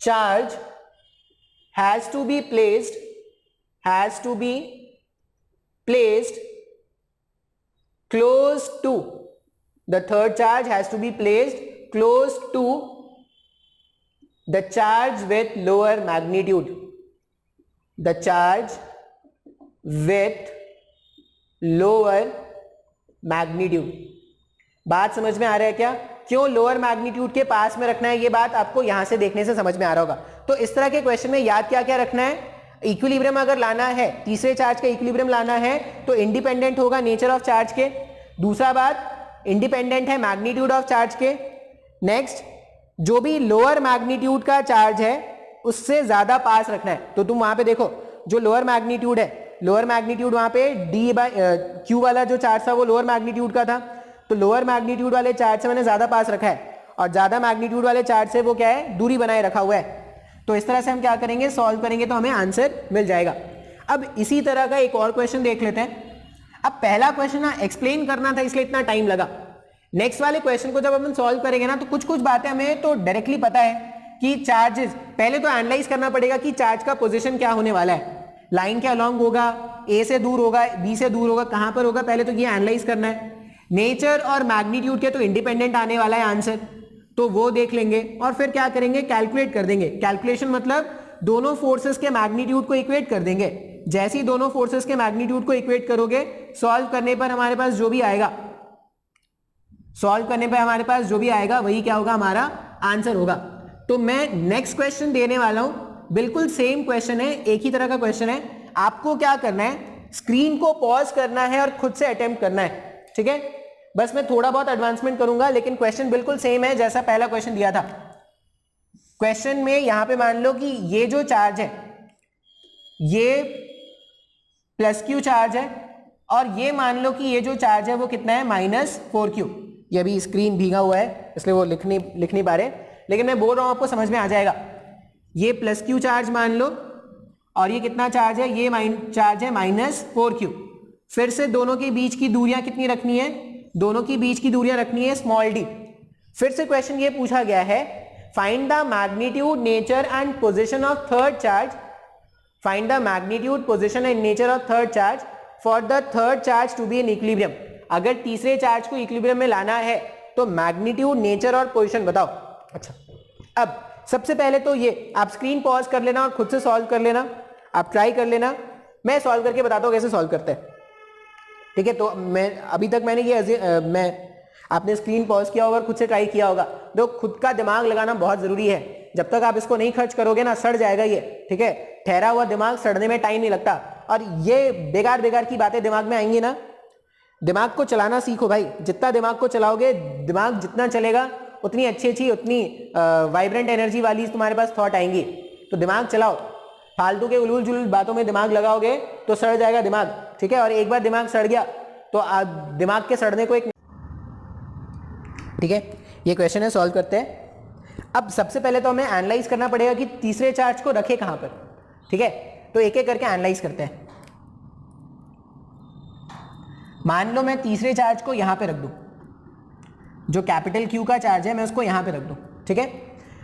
charge has to be placed close to, the third charge has to be placed close to the charge with lower magnitude, the charge with lower magnitude। बात समझ में आ रहा है क्या? क्यों lower magnitude के पास में रखना है, ये बात आपको यहां से देखने से समझ में आ रहा होगा। तो इस तरह के क्वेश्चन में याद क्या क्या रखना है, इक्विलिब्रियम अगर लाना है, तीसरे चार्ज का इक्विलिब्रियम लाना है तो इंडिपेंडेंट होगा नेचर ऑफ चार्ज के। दूसरा बात, इंडिपेंडेंट है मैग्नीट्यूड ऑफ चार्ज के। नेक्स्ट, जो भी लोअर मैग्नीट्यूड का चार्ज है उससे ज्यादा पास रखना है। तो तुम वहां पे देखो, जो लोअर मैग्नीट्यूड है, लोअर मैग्नीट्यूड वहां पे Q वाला जो चार्ज था वो लोअर मैग्नीट्यूड का था, तो लोअर मैग्नीट्यूड वाले चार्ज से मैंने ज्यादा पास रखा है, और ज्यादा मैग्नीट्यूड वाले चार्ज से वो क्या है, दूरी बनाए रखा हुआ है। तो इस तरह से हम क्या करेंगे, सॉल्व करेंगे तो हमें आंसर मिल जाएगा। अब इसी तरह का एक और क्वेश्चन देख लेते हैं। अब पहला क्वेश्चन ना एक्सप्लेन करना था इसलिए इतना टाइम लगा। नेक्स्ट वाले क्वेश्चन को जब हम सॉल्व करेंगे ना तो कुछ कुछ बातें हमें तो डायरेक्टली पता है कि चार्जेस, पहले तो एनालाइज करना पड़ेगा कि चार्ज का पोजीशन क्या होने वाला है, लाइन के अलोंग होगा, ए से दूर होगा, बी से दूर होगा, कहां पर होगा, पहले तो ये एनालाइज करना है। नेचर और मैग्नीट्यूड के तो इंडिपेंडेंट आने वाला है आंसर, तो वो देख लेंगे और फिर क्या करेंगे, कैलकुलेट कर देंगे। कैलकुलेशन मतलब दोनों फोर्सेस के मैग्नीट्यूड को इक्वेट कर देंगे। जैसे ही दोनों फोर्सेस के मैग्नीट्यूड को इक्वेट करोगे, सॉल्व करने पर हमारे पास जो भी आएगा, वही क्या होगा, हमारा आंसर होगा। तो मैं नेक्स्ट क्वेश्चन देने वाला हूं, बिल्कुल सेम क्वेश्चन है, एक ही तरह का क्वेश्चन है। आपको क्या करना है, स्क्रीन को पॉज करना है और खुद से अटेम्प्ट करना है, ठीक है। बस मैं थोड़ा बहुत एडवांसमेंट करूंगा, लेकिन क्वेश्चन बिल्कुल सेम है जैसा पहला क्वेश्चन दिया था। क्वेश्चन में यहां पे मान लो कि ये जो चार्ज है ये प्लस Q चार्ज है, और ये मान लो कि ये जो चार्ज है वो कितना है, -4Q। ये अभी स्क्रीन भीगा हुआ है इसलिए वो लिख नहीं पा रहे। लेकिन मैं बोल रहा हूं आपको समझ में आ जाएगा। ये प्लस क्यू चार्ज मान लो और ये कितना चार्ज है, ये चार्ज है -4q। फिर से दोनों के बीच की दूरियां कितनी रखनी है, दोनों की बीच की दूरियां रखनी है स्मॉल डी। फिर से क्वेश्चन ये पूछा गया है, find the magnitude, nature and position of third charge, find the magnitude, position and nature of third charge for the third charge to be in equilibrium. अगर तीसरे चार्ज को इक्विलिब्रियम में लाना है तो मैग्नीट्यूड, नेचर और पोजीशन बताओ। अच्छा, अब सबसे पहले तो ये आप स्क्रीन पॉज कर लेना और खुद से सॉल्व कर लेना, आप ट्राई कर लेना, मैं सॉल्व करके बताता हूं कैसे सॉल्व करते हैं, ठीक है। तो मैं अभी तक मैंने ये आपने स्क्रीन पॉज किया होगा और खुद से ट्राई किया होगा। तो खुद का दिमाग लगाना बहुत जरूरी है, जब तक आप इसको नहीं खर्च करोगे ना सड़ जाएगा ये, ठीक है। ठहरा हुआ दिमाग सड़ने में टाइम नहीं लगता, और ये बेकार बेकार की बातें दिमाग में आएंगी ना, दिमाग को चलाना सीखो भाई। जितना दिमाग को चलाओगे, दिमाग जितना चलेगा उतनी अच्छी अच्छी, उतनी वाइब्रेंट एनर्जी वाली तुम्हारे पास थॉट आएंगी। तो दिमाग चलाओ, फालतू के उलूल जुलूल बातों में दिमाग लगाओगे तो सड़ जाएगा दिमाग, ठीक है। और एक बार दिमाग सड़ गया तो दिमाग के सड़ने को एक, ठीक है। ये क्वेश्चन है, सॉल्व करते हैं। अब सबसे पहले तो हमें एनालाइज करना पड़ेगा कि तीसरे चार्ज को रखे कहां पर, ठीक है। तो एक एक करके एनालाइज करते हैं। मान लो मैं तीसरे चार्ज को यहां पे रख दूं, जो कैपिटल क्यू का चार्ज है मैं उसको यहां पे रख दूं, ठीक है।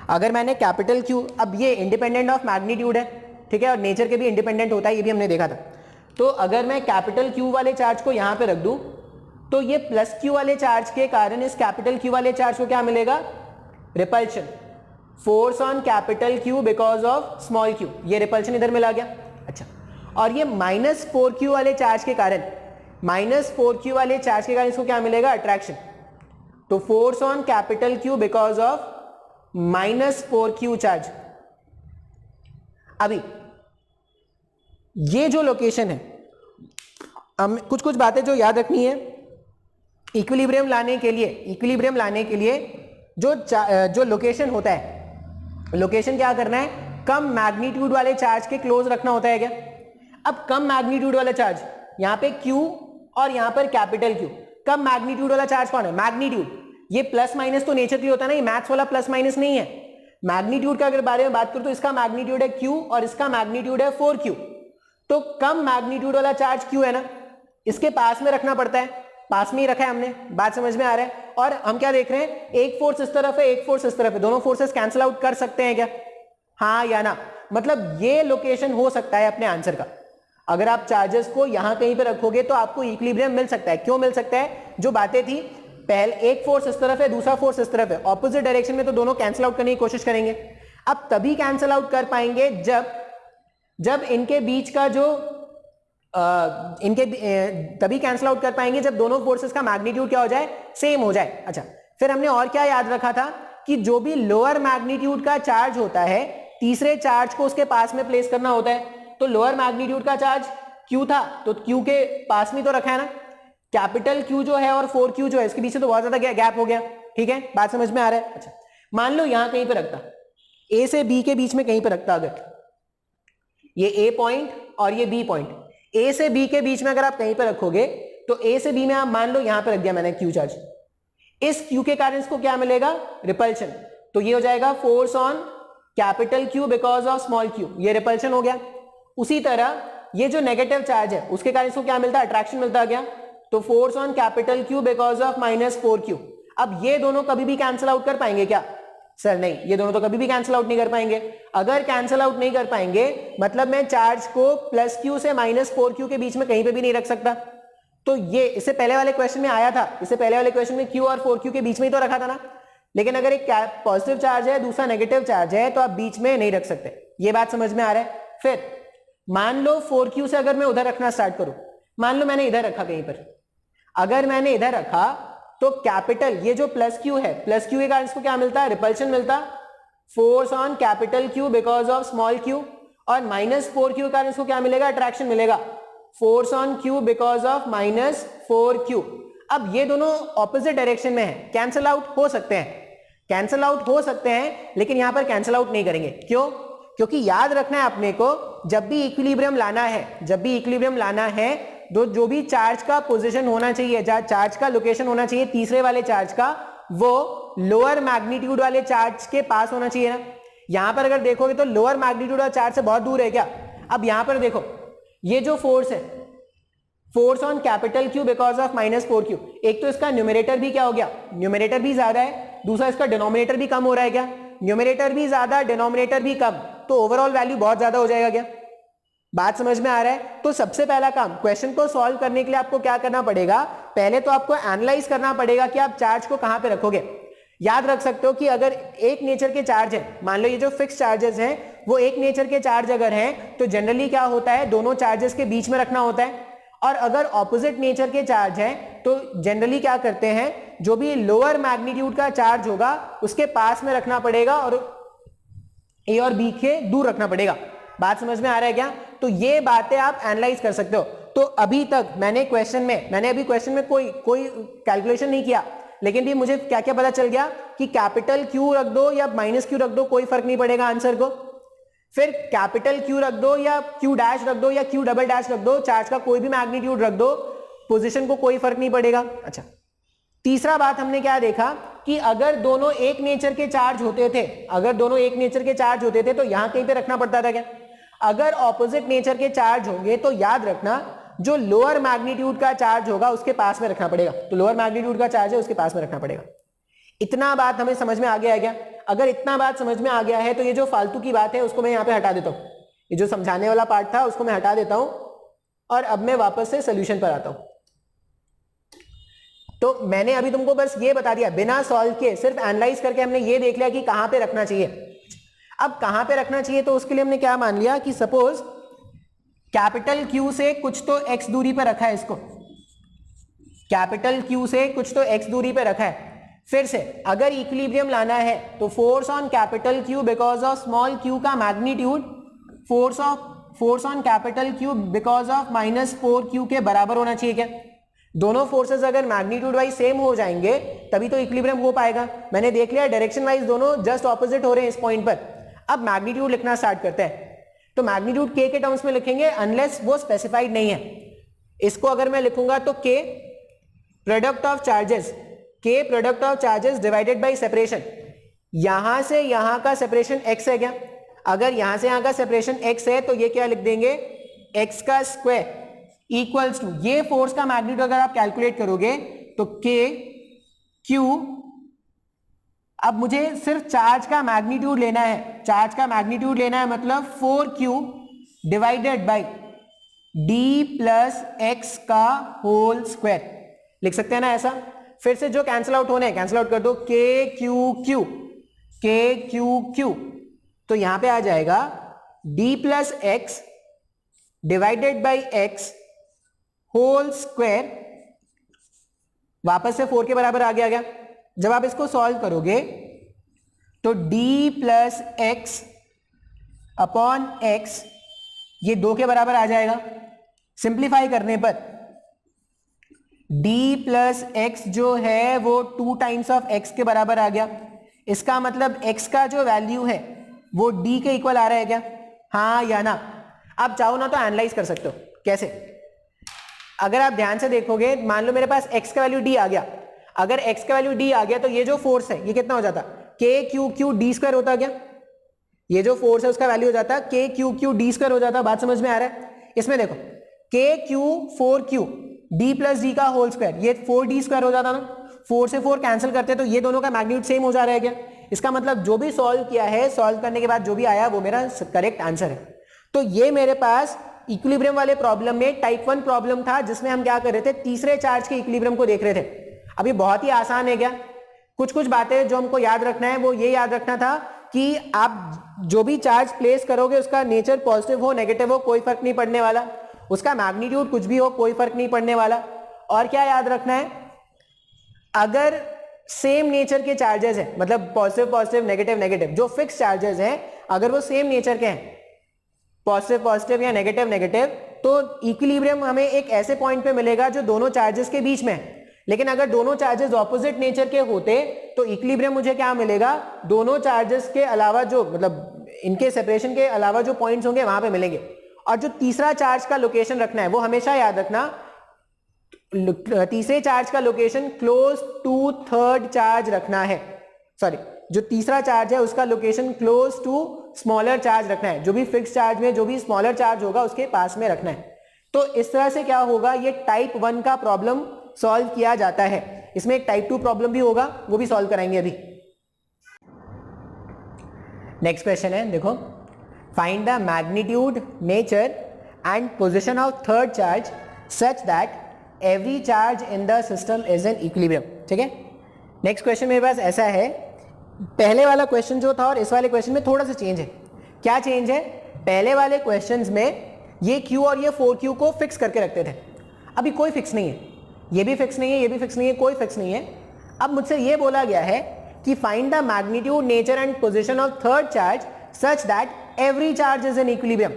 अगर मैंने कैपिटल क्यू, अब ये इंडिपेंडेंट ऑफ मैग्नीट्यूड है, ठीक है, और नेचर के भी इंडिपेंडेंट होता है, ये भी हमने देखा था। तो अगर मैं कैपिटल क्यू वाले चार्ज को यहां पे रख दूं तो ये प्लस क्यू वाले चार्ज के कारण इस कैपिटल क्यू वाले चार्ज को क्या मिलेगा, repulsion, force on capital Q because of small Q, ये रिपल्शन इधर मिला गया। अच्छा, और ये -4q वाले चार्ज के कारण, -4q वाले चार्ज के कारण इसको क्या मिलेगा, अट्रैक्शन। तो force on capital Q because of -4q charge. अभी ये जो लोकेशन है, हम कुछ कुछ बातें जो याद रखनी है इक्विलिब्रियम लाने के लिए, इक्विलिब्रियम लाने के लिए जो लोकेशन होता है, लोकेशन क्या करना है, कम मैग्नीट्यूड वाले चार्ज के क्लोज रखना होता है क्या। अब कम मैग्नीट्यूड वाला चार्ज, यहां पे Q और यहां पर कैपिटल Q, कम मैग्नीट्यूड वाला चार्ज कौन है, मैग्नीट्यूड। ये प्लस माइनस तो नेचर की होता है ना, ये मैथ्स वाला प्लस माइनस नहीं है। मैग्नीट्यूड का अगर बारे में बात करूं तो इसका मैग्नीट्यूड है Q और इसका मैग्नीट्यूड है 4Q। तो कम मैग्नीट्यूड वाला चार्ज Q है ना, इसके पास में रखना पड़ता है, पास में ही रखा है हमने, बात समझ में आ रहा है। और हम क्या देख रहे हैं, एक फोर्स इस तरफ है, एक फोर्स इस तरफ है, दोनों फोर्सेस कैंसिल आउट कर सकते हैं क्या, हाँ या ना। मतलब ये लोकेशन हो सकता है अपने आंसर का। अगर आप चार्जेस को यहां कहीं पे रखोगे तो आपको इक्विलिब्रियम मिल सकता है। क्यों मिल सकता है, जो बातें थी पहले, एक फोर्स इस तरफ है, दूसरा फोर्स इस तरफ है, ऑपोजिट डायरेक्शन में, तो दोनों कैंसिल आउट करने की कोशिश करेंगे। अब तभी कैंसिल आउट कर पाएंगे जब इनके बीच का जो तभी कैंसिल आउट कर पाएंगे जब दोनों फोर्सेस का मैग्नीट्यूड क्या हो जाए, सेम हो जाए। अच्छा, फिर हमने और क्या याद रखा था कि जो भी लोअर मैग्नीट्यूड का चार्ज होता है, तीसरे चार्ज को उसके पास में प्लेस करना होता है। तो लोअर मैग्नीट्यूड का चार्ज Q था, तो Q के पास में तो रखा है ना। कैपिटल Q जो है और 4Q जो है, इसके बीच में तो बहुत ज्यादा गैप हो गया, ठीक है, बात समझ में आ रहा है। अच्छा, मान लो यहां कहीं पे रखता, A से B के बीच में कहीं पे रखता, अगर ये A पॉइंट और ये B पॉइंट, A से B के बीच में अगर आप कहीं पे रखोगे तो A से B में आप मान लो यहां पे रख दिया मैंने Q चार्ज, इस Q के कारण इसको क्या मिलेगा, रिपल्शन। तो ये हो जाएगा force on capital Q because of small q, ये रिपल्शन हो गया। उसी तरह ये जो नेगेटिव चार्ज है उसके कारण इसको क्या मिलता है, अट्रैक्शन मिलता गया। तो force on capital Q because of -4q। अब ये दोनों कभी भी कैंसिल आउट कर पाएंगे क्या, सर नहीं, ये दोनों तो कभी भी कैंसिल आउट नहीं कर पाएंगे। अगर कैंसिल आउट नहीं कर पाएंगे मतलब मैं चार्ज को +q से -4q के बीच में कहीं पे भी नहीं रख सकता। तो ये इससे पहले वाले क्वेश्चन में आया था, इससे पहले वाले क्वेश्चन में q और 4q के बीच में ही तो रखा था ना। लेकिन अगर एक पॉजिटिव चार्ज है, दूसरा नेगेटिव चार्ज है, तो आप बीच में नहीं रख सकते। ये बात समझ में आ रहा है। फिर मान लो 4q से अगर मैं उधर रखना स्टार्ट करूं, मान लो मैंने इधर रखा कहीं पर, अगर मैंने इधर रखा तो कैपिटल, ये जो +q है, +q के कारण इसको क्या मिलता है, रिपल्शन मिलता, force on capital Q because of small q, और -4q के कारण इसको क्या मिलेगा, अट्रैक्शन मिलेगा, force on q because of -4q। अब ये दोनों ऑपोजिट डायरेक्शन में है, कैंसिल आउट हो सकते हैं, कैंसिल आउट हो सकते हैं, लेकिन यहां पर कैंसिल आउट नहीं करेंगे। क्यों, क्योंकि याद रखना है अपने को, जब भी इक्विलिब्रियम लाना है, जब भी इक्विलिब्रियम लाना है, जो भी चार्ज का पोजीशन होना चाहिए, चार्ज का लोकेशन होना चाहिए तीसरे वाले चार्ज का, वो लोअर मैग्नीट्यूड वाले चार्ज के पास होना चाहिए ना। यहां पर अगर देखोगे तो लोअर मैग्नीट्यूड वाला चार्ज से बहुत दूर है क्या। अब यहां पर देखो ये जो फोर्स है, force on capital Q because of -4q, एक तो इसका न्यूमरेटर भी क्या हो गया, न्यूमरेटर भी ज्यादा है, दूसरा इसका डिनोमिनेटर भी कम हो रहा है क्या, न्यूमरेटर भी ज्यादा डिनोमिनेटर भी कम, तो ओवरऑल वैल्यू बहुत ज्यादा हो जाएगा क्या। बात समझ में आ रहा है। तो सबसे पहला काम क्वेश्चन को सॉल्व करने के लिए आपको क्या करना पड़ेगा, पहले तो आपको एनालाइज करना पड़ेगा कि आप चार्ज को कहां पे रखोगे। याद रख सकते हो कि अगर एक नेचर के चार्ज है, मान लो ये जो फिक्स चार्जेस हैं वो एक नेचर के चार्ज अगर हैं तो जनरली क्या होता है, दोनों चार्जेस के बीच में रखना होता है। और अगर ऑपोजिट नेचर के चार्ज हैं तो जनरली क्या करते हैं, जो भी लोअर मैग्नीट्यूड का चार्ज होगा उसके पास में रखना पड़ेगा और ए और बी के दूर रखना पड़ेगा। बात समझ में आ रहा है क्या। तो ये बातें आप एनालाइज कर सकते हो। तो अभी तक मैंने क्वेश्चन में कोई कैलकुलेशन नहीं किया, लेकिन भी मुझे क्या क्या पता चल गया कि कैपिटल क्यू रख दो या -q रख दो कोई फर्क नहीं पड़ेगा आंसर को। फिर कैपिटल क्यू रख दो या q डैश रख दो या q डबल डैश रख दो, चार्ज का कोई भी मैग्नीट्यूड रख दो, पोजीशन को कोई फर्क नहीं पड़ेगा। अच्छा, तीसरा बात हमने क्या देखा कि अगर दोनों एक नेचर के चार्ज होते थे, तो यहां कहीं पे रखना पड़ता था क्या। अगर ऑपोजिट नेचर के चार्ज होंगे तो याद रखना जो लोअर मैग्नीट्यूड का चार्ज होगा उसके पास में रखना पड़ेगा। तो लोअर मैग्नीट्यूड का चार्ज है उसके पास में रखना पड़ेगा। इतना बात हमें समझ में आ गया है क्या। अगर इतना बात समझ में आ गया है तो ये जो फालतू की बात है उसको मैं यहां पे हटा देता हूं, ये जो समझाने वाला पार्ट था उसको मैं हटा देता हूं और अब मैं वापस से सोल्यूशन पर आता हूं। तो मैंने अभी तुमको बस ये बता दिया, बिना सॉल्व किए सिर्फ एनालाइज करके हमने ये देख लिया कि कहां पे रखना चाहिए। अब कहां पे रखना चाहिए तो उसके लिए हमने क्या मान लिया कि सपोज कैपिटल क्यू से कुछ तो x दूरी पर रखा है, इसको कैपिटल क्यू से कुछ तो x दूरी पे रखा है। फिर से अगर इक्विलिब्रियम लाना है तो force on capital Q because of small q का magnitude force on capital Q because of -4q के बराबर होना चाहिए क्या। दोनों फोर्सेस अगर मैग्नीट्यूड वाइज सेम हो जाएंगे तभी तो इक्विलिब्रियम हो पाएगा। मैंने देख लिया डायरेक्शन वाइज दोनों जस्ट ऑपोजिट हो रहे हैं इस पॉइंट पर। अब मैग्नीट्यूड लिखना स्टार्ट करते हैं। तो मैग्नीट्यूड k के टर्म्स में लिखेंगे अनलेस वो स्पेसिफाइड नहीं है। इसको अगर मैं लिखूंगा तो k product of charges divided by separation, यहां से यहां का सेपरेशन x है क्या। अगर यहां से यहां का सेपरेशन x है तो ये क्या लिख देंगे, x का स्क्वायर इक्वल्स टू, ये फोर्स का मैग्नीट्यूड अगर आप कैलकुलेट करोगे तो k q, अब मुझे सिर्फ चार्ज का मैग्नीट्यूड लेना है, मतलब 4q divided by d plus x का होल स्क्वायर लिख सकते हैं ना ऐसा। फिर से जो कैंसिल आउट होने हैं कैंसिल आउट कर दो, k q q, तो यहां पे आ जाएगा d plus x divided by x whole square, वापस से 4 के बराबर आ गया। जब आप इसको सॉल्व करोगे तो d plus x upon x ये 2 के बराबर आ जाएगा। सिंप्लीफाई करने पर d प्लस एक्स जो है वो 2 टाइम्स ऑफ x के बराबर आ गया। इसका मतलब x का जो वैल्यू है वो d के इक्वल आ रहा है क्या, हाँ या ना। आप चाहो ना तो एनालाइज कर सकते हो। कैसे, अगर आप ध्यान से देखोगे, मान लो मेरे पास x का वैल्यू d आ गया। अगर x का वैल्यू d आ गया तो ये जो फोर्स है ये कितना हो जाता, k q q d square होता क्या। ये जो फोर्स है उसका वैल्यू हो जाता k q q d square हो जाता। बात समझ में आ रहा है। इसमें देखो k q 4q d plus d का होल स्क्वायर, ये 4d स्क्वायर हो जाता ना। 4 से 4 कैंसिल करते तो ये दोनों का मैग्नीट्यूड सेम हो जा रहा है क्या। इसका मतलब जो भी सॉल्व किया है, सॉल्व करने के बाद जो भी आया वो मेरा करेक्ट आंसर है। तो ये मेरे पास इक्विलिब्रियम वाले प्रॉब्लम में टाइप 1 प्रॉब्लम था, जिसमें हम क्या कर रहे थे, तीसरे चार्ज के इक्विलिब्रियम को देख रहे थे। अब ये बहुत ही आसान है क्या। कुछ बातें जो हमको याद रखना है वो ये याद रखना था कि आप जो भी चार्ज प्लेस करोगे उसका नेचर पॉजिटिव हो नेगेटिव हो कोई फर्क नहीं पड़ने वाला, उसका मैग्नीट्यूड कुछ भी हो कोई फर्क नहीं पड़ने वाला। और क्या याद रखना है, अगर सेम नेचर के चार्जेस हैं, मतलब पॉजिटिव पॉजिटिव नेगेटिव नेगेटिव, जो फिक्स चार्जेस हैं अगर वो सेम नेचर के हैं, पॉजिटिव पॉजिटिव या नेगेटिव नेगेटिव, तो इक्विलिब्रियम हमें एक ऐसे पॉइंट पे मिलेगा जो दोनों चार्जेस के बीच में है। लेकिन अगर दोनों चार्जेस ऑपोजिट नेचर के होते तो इक्विलिब्रियम मुझे क्या मिलेगा, दोनों चार्जेस के अलावा जो, मतलब इनके सेपरेशन के अलावा जो पॉइंट्स होंगे वहां पे मिलेंगे। और जो तीसरा चार्ज का लोकेशन रखना है वो हमेशा याद रखना, तीसरे चार्ज का location close to third charge रखना है, सॉरी जो तीसरा चार्ज है उसका location close to smaller charge रखना है, जो भी फिक्स चार्ज में जो भी स्मॉलर चार्ज होगा उसके पास में रखना है। तो इस तरह से क्या होगा, ये टाइप 1 का प्रॉब्लम सॉल्व किया जाता है। इसमें एक टाइप 2 प्रॉब्लम भी होगा, वो भी सॉल्व कराएंगे अभी। नेक्स्ट क्वेश्चन है, देखो, find the magnitude, nature and position of third charge such that every charge in the system is in equilibrium. ठीक है, नेक्स्ट क्वेश्चन मेरे पास ऐसा है, पहले वाला क्वेश्चन जो था और इस वाले क्वेश्चन में थोड़ा सा चेंज है। क्या चेंज है, पहले वाले क्वेश्चंस में ये Q और ये 4Q को फिक्स करके रखते थे, अभी कोई फिक्स नहीं है, ये भी फिक्स नहीं है, ये भी फिक्स नहीं है, कोई फिक्स नहीं है। अब मुझसे ये बोला गया है कि find the magnitude, nature and position of third charge such that every charge is in equilibrium.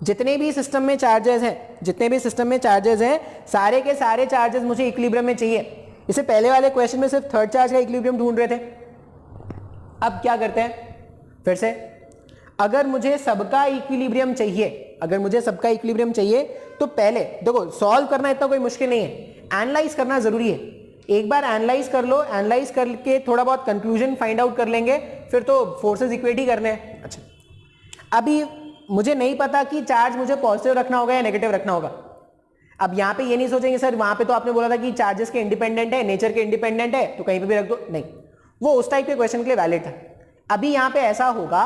जितने भी सिस्टम में चार्जेस हैं, जितने भी सिस्टम में चार्जेस हैं, सारे के सारे चार्जेस मुझे इक्विलिब्रियम में चाहिए। इससे पहले वाले क्वेश्चन में सिर्फ थर्ड चार्ज का इक्विलिब्रियम ढूंढ रहे थे। अब क्या करते हैं, फिर से, अगर मुझे सबका इक्विलिब्रियम चाहिए, अगर मुझे सबका इक्विलिब्रियम चाहिए तो पहले देखो सॉल्व करना इतना कोई मुश्किल नहीं है, एनालाइज करना जरूरी है। एक बार एनालाइज कर लो, एनालाइज करके थोड़ा बहुत कंक्लूजन फाइंड आउट कर लेंगे, फिर तो फोर्सेस इक्वेट ही करने हैं। अच्छा, अभी मुझे नहीं पता कि चार्ज मुझे पॉजिटिव रखना होगा या नेगेटिव रखना होगा। अब यहाँ पे ये नहीं सोचेंगे सर वहां पे तो आपने बोला था कि चार्जेस के इंडिपेंडेंट है, नेचर के इंडिपेंडेंट है, तो कहीं पे भी रख दो, नहीं, वो उस टाइप के क्वेश्चन के लिए वैलिड था। अभी यहाँ पे ऐसा होगा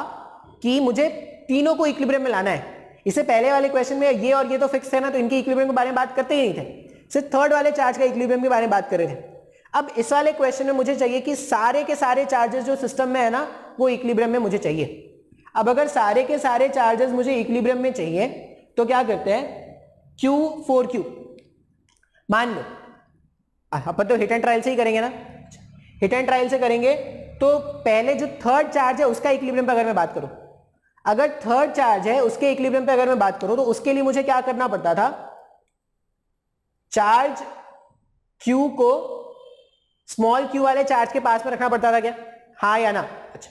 कि मुझे तीनों को इक्विलिब्रियम में लाना है। इससे पहले वाले क्वेश्चन में ये और ये तो फिक्स थे ना, तो इनके इक्विलिब्रियम के बारे में बात करते ही नहीं थे, सिर्फ थर्ड वाले चार्ज का इक्विलिब्रियम के बारे में बात कर रहे थे। अब इस वाले क्वेश्चन में मुझे चाहिए कि सारे के सारे चार्जेस जो सिस्टम में है ना, वो इक्विलिब्रियम में मुझे चाहिए। अब अगर सारे के सारे चार्जेस मुझे इक्विलिब्रियम में चाहिए तो क्या करते हैं, Q 4Q मान लो, अपन तो हिट एंड ट्रायल से ही करेंगे ना, हिट एंड ट्रायल से करेंगे। तो पहले जो थर्ड चार्ज है उसका इक्विलिब्रियम पे अगर मैं बात करूं, अगर थर्ड चार्ज है उसके इक्विलिब्रियम पे अगर मैं बात करूं, तो उसके लिए मुझे क्या करना पड़ता था, चार्ज Q को स्मॉल q वाले चार्ज के पास में रखना पड़ता था क्या, हाँ या ना। अच्छा,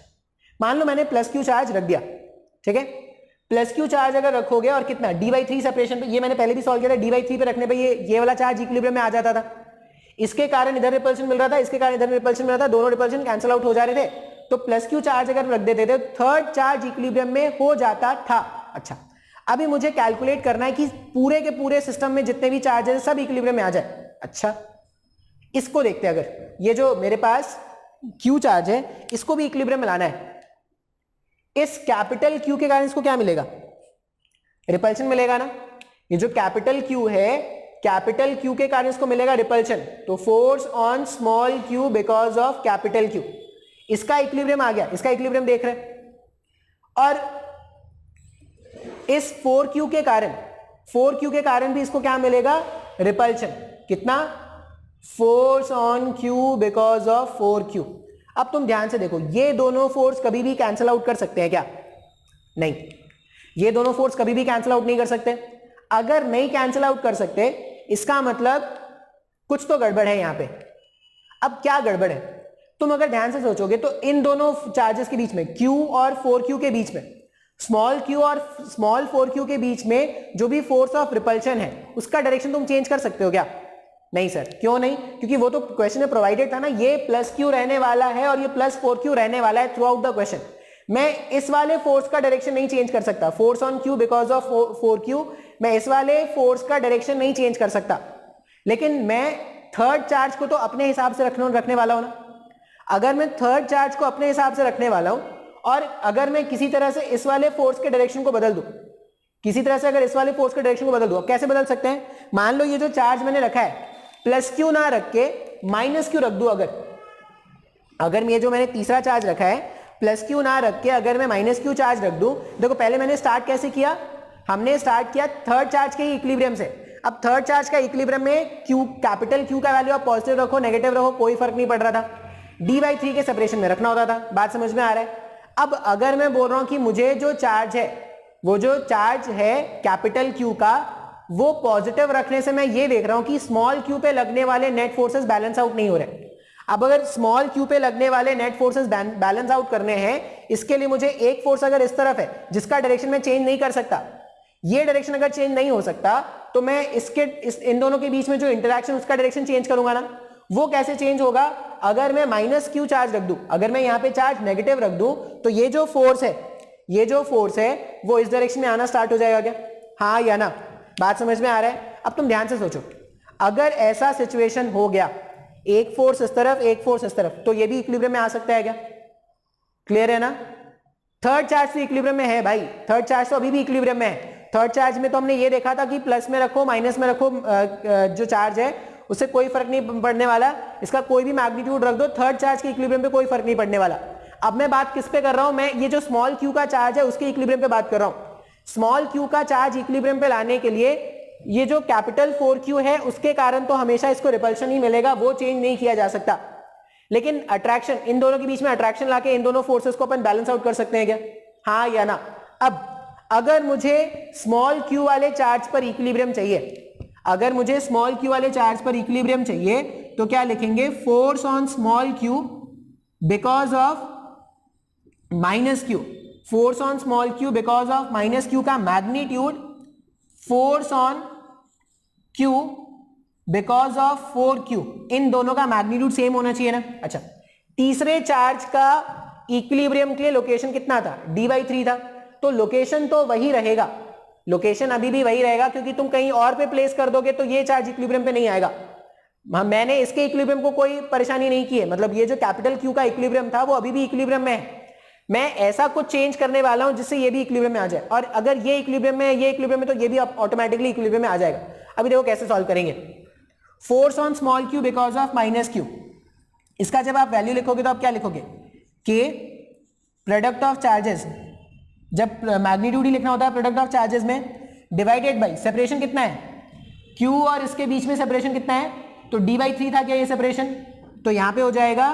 मान लो मैंने प्लस q चार्ज रख दिया, ठीक है, प्लस q चार्ज अगर रखोगे और कितना d/3 सेपरेशन पे, ये मैंने पहले भी सॉल्व किया था, d/3 पे रखने पे ये वाला चार्ज इक्विलिब्रियम में आ जाता था। इसके कारण इधर रिपल्शन मिल रहा था, इसके कारण इधर रिपल्शन मिल रहा था, दोनों रिपल्शन कैंसिल आउट हो जा रहे थे। तो प्लस q चार्ज अगर रख देते थे, थर्ड चार्ज इक्विलिब्रियम में हो जाता था। अच्छा, अभी मुझे कैलकुलेट करना है कि पूरे के पूरे सिस्टम में जितने भी चार्जेस सब इक्विलिब्रियम में आ जाए। अच्छा, इसको देखते हैं, अगर ये जो मेरे पास Q चार्ज है इसको भी इक्विलिब्रियम में लाना है, इस कैपिटल Q के कारण इसको क्या मिलेगा, रिपल्शन मिलेगा ना। ये जो कैपिटल Q है, कैपिटल Q के कारण इसको मिलेगा रिपल्शन, तो force on small q because of capital Q, इसका इक्विलिब्रियम आ गया, इसका इक्विलिब्रियम देख रहे हैं। और इस 4Q के कारण भी इसको क्या मिलेगा, रिपल्शन, कितना, force on Q because of 4Q। अब तुम ध्यान से देखो, ये दोनों फोर्स कभी भी कैंसिल आउट कर सकते हैं क्या, नहीं, ये दोनों फोर्स कभी भी कैंसिल आउट नहीं कर सकते। अगर नहीं कैंसिल आउट कर सकते, इसका मतलब कुछ तो गड़बड़ है यहां पे। अब क्या गड़बड़ है, तुम अगर ध्यान से सोचोगे तो इन दोनों चार्जेस के बीच में, Q और 4Q के बीच में, स्मॉल q और स्मॉल 4Q के बीच में जो भी फोर्स ऑफ रिपल्शन है उसका डायरेक्शन तुम चेंज कर सकते हो क्या, नहीं सर, क्यों नहीं, क्योंकि वो तो क्वेश्चन में प्रोवाइडेड था ना, ये प्लस q रहने वाला है और ये प्लस 4Q रहने वाला है थ्रू आउट द क्वेश्चन। मैं इस वाले फोर्स का डायरेक्शन नहीं चेंज कर सकता, force on q because of 4Q, मैं इस वाले फोर्स का डायरेक्शन नहीं चेंज कर सकता, लेकिन मैं थर्ड चार्ज को तो अपने हिसाब से रखने वाला हूं ना। अगर मैं थर्ड चार्ज को अपने हिसाब से रखने वाला हूं और अगर मैं किसी तरह से इस वाले फोर्स के डायरेक्शन को बदल दूं, किसी तरह से अगर इस वाले फोर्स के डायरेक्शन को बदल दूं, कैसे बदल सकते हैं, मान लो ये जो चार्ज मैंने रखा है प्लस q ना रख के माइनस q रख दूं, अगर ये जो मैंने तीसरा चार्ज रखा है प्लस q ना रख के अगर मैं माइनस q चार्ज रख दूं, देखो पहले मैंने स्टार्ट कैसे किया, हमने स्टार्ट किया थर्ड चार्ज के इक्विलिब्रियम से। अब थर्ड चार्ज का इक्विलिब्रियम में q, कैपिटल Q का वैल्यू आप पॉजिटिव रखो नेगेटिव रखो कोई फर्क नहीं पड़ रहा था, d/3 के सेपरेशन में रखना होता था। बात समझ में आ रहा है। अब अगर मैं बोल रहा हूं कि मुझे जो चार्ज है, वो जो चार्ज है कैपिटल Q का, वो पॉजिटिव रखने से मैं ये देख रहा हूं कि स्मॉल q पे लगने वाले नेट फोर्सेस बैलेंस आउट नहीं हो रहे। अब अगर स्मॉल q पे लगने वाले नेट फोर्सेस बैलेंस आउट करने हैं, इसके लिए मुझे एक फोर्स अगर इस तरफ है जिसका डायरेक्शन मैं चेंज नहीं कर सकता, ये डायरेक्शन अगर चेंज नहीं हो सकता तो मैं इन दोनों के बीच में जो इंटरेक्शन उसका डायरेक्शन चेंज करूंगा ना। वो कैसे चेंज होगा? अगर मैं माइनस क्यू चार्ज रख दूं, अगर मैं यहां पे चार्ज नेगेटिव रख दूं, तो ये जो फोर्स है वो इस डायरेक्शन में आना स्टार्ट हो जाएगा क्या? हाँ या ना? बात समझ में आ रहा है? अब तुम ध्यान से सोचो, अगर ऐसा सिचुएशन हो गया, एक फोर्स इस तरफ एक फोर्स इस तरफ, तो ये भी इक्विलिब्रियम में आ सकता है क्या? क्लियर है ना? थर्ड चार्ज तो इक्विलिब्रियम में है भाई, थर्ड चार्ज तो अभी भी इक्विलिब्रियम में है। थर्ड चार्ज में तो हमने ये देखा था कि प्लस में रखो माइनस में रखो, जो चार्ज है उससे कोई फर्क नहीं पड़ने वाला, इसका कोई भी मैग्नीट्यूड रख दो, थर्ड चार्ज के इक्विलिब्रियम पे कोई फर्क नहीं पड़ने वाला। अब मैं बात किस पे कर रहा हूं? मैं ये जो स्मॉल क्यू का चार्ज है उसके इक्विलिब्रियम पे बात कर रहा हूं। स्मॉल क्यू का चार्ज इक्विलिब्रियम पे लाने के लिए ये जो कैपिटल 4Q है उसके कारण तो हमेशा इसको रिपल्शन ही मिलेगा, वो चेंज नहीं किया जा सकता। लेकिन अट्रैक्शन, इन दोनों के बीच में अट्रैक्शन लाके इन दोनों फोर्सेस को अपन बैलेंस आउट कर सकते हैं क्या? हाँ या ना? अब अगर मुझे स्मॉल क्यू वाले चार्ज पर इक्विलिब्रियम चाहिए, अगर मुझे स्मॉल क्यू वाले चार्ज पर इक्विलिब्रियम चाहिए तो क्या लिखेंगे? Force on small q because of minus q, force on small q because of minus q का magnitude force on q because of 4Q, इन दोनों का मैग्नीट्यूड सेम होना चाहिए ना। अच्छा, तीसरे चार्ज का इक्विलिब्रियम के लिए लोकेशन कितना था? d/3 था, तो लोकेशन तो वही रहेगा, लोकेशन अभी भी वही रहेगा, क्योंकि तुम कहीं और पे प्लेस कर दोगे तो ये चार्ज इक्विलिब्रियम पे नहीं आएगा। मैंने इसके इक्विलिब्रियम को कोई परेशानी नहीं की है, मतलब ये जो कैपिटल Q का इक्विलिब्रियम था वो अभी भी इक्विलिब्रियम में है। मैं ऐसा कुछ चेंज करने वाला हूं जिससे ये भी इक्विलिब्रियम में आ जाए, और अगर ये इक्विलिब्रियम में है, ये इक्विलिब्रियम में, तो ये भी ऑटोमेटिकली इक्विलिब्रियम में आ जाएगा। अभी देखो कैसे सॉल्व करेंगे। Force on small q because of minus Q, इसका जब आप वैल्यू लिखोगे तो आप क्या लिखोगे? के प्रोडक्ट ऑफ चार्जेस, जब मैग्नीट्यूड ही लिखना होता है प्रोडक्ट ऑफ चार्जेस में, डिवाइडेड बाई सेपरेशन कितना है? क्यू और इसके बीच में सेपरेशन कितना है? तो d/3 था क्या ये सेपरेशन? तो यहां पे हो जाएगा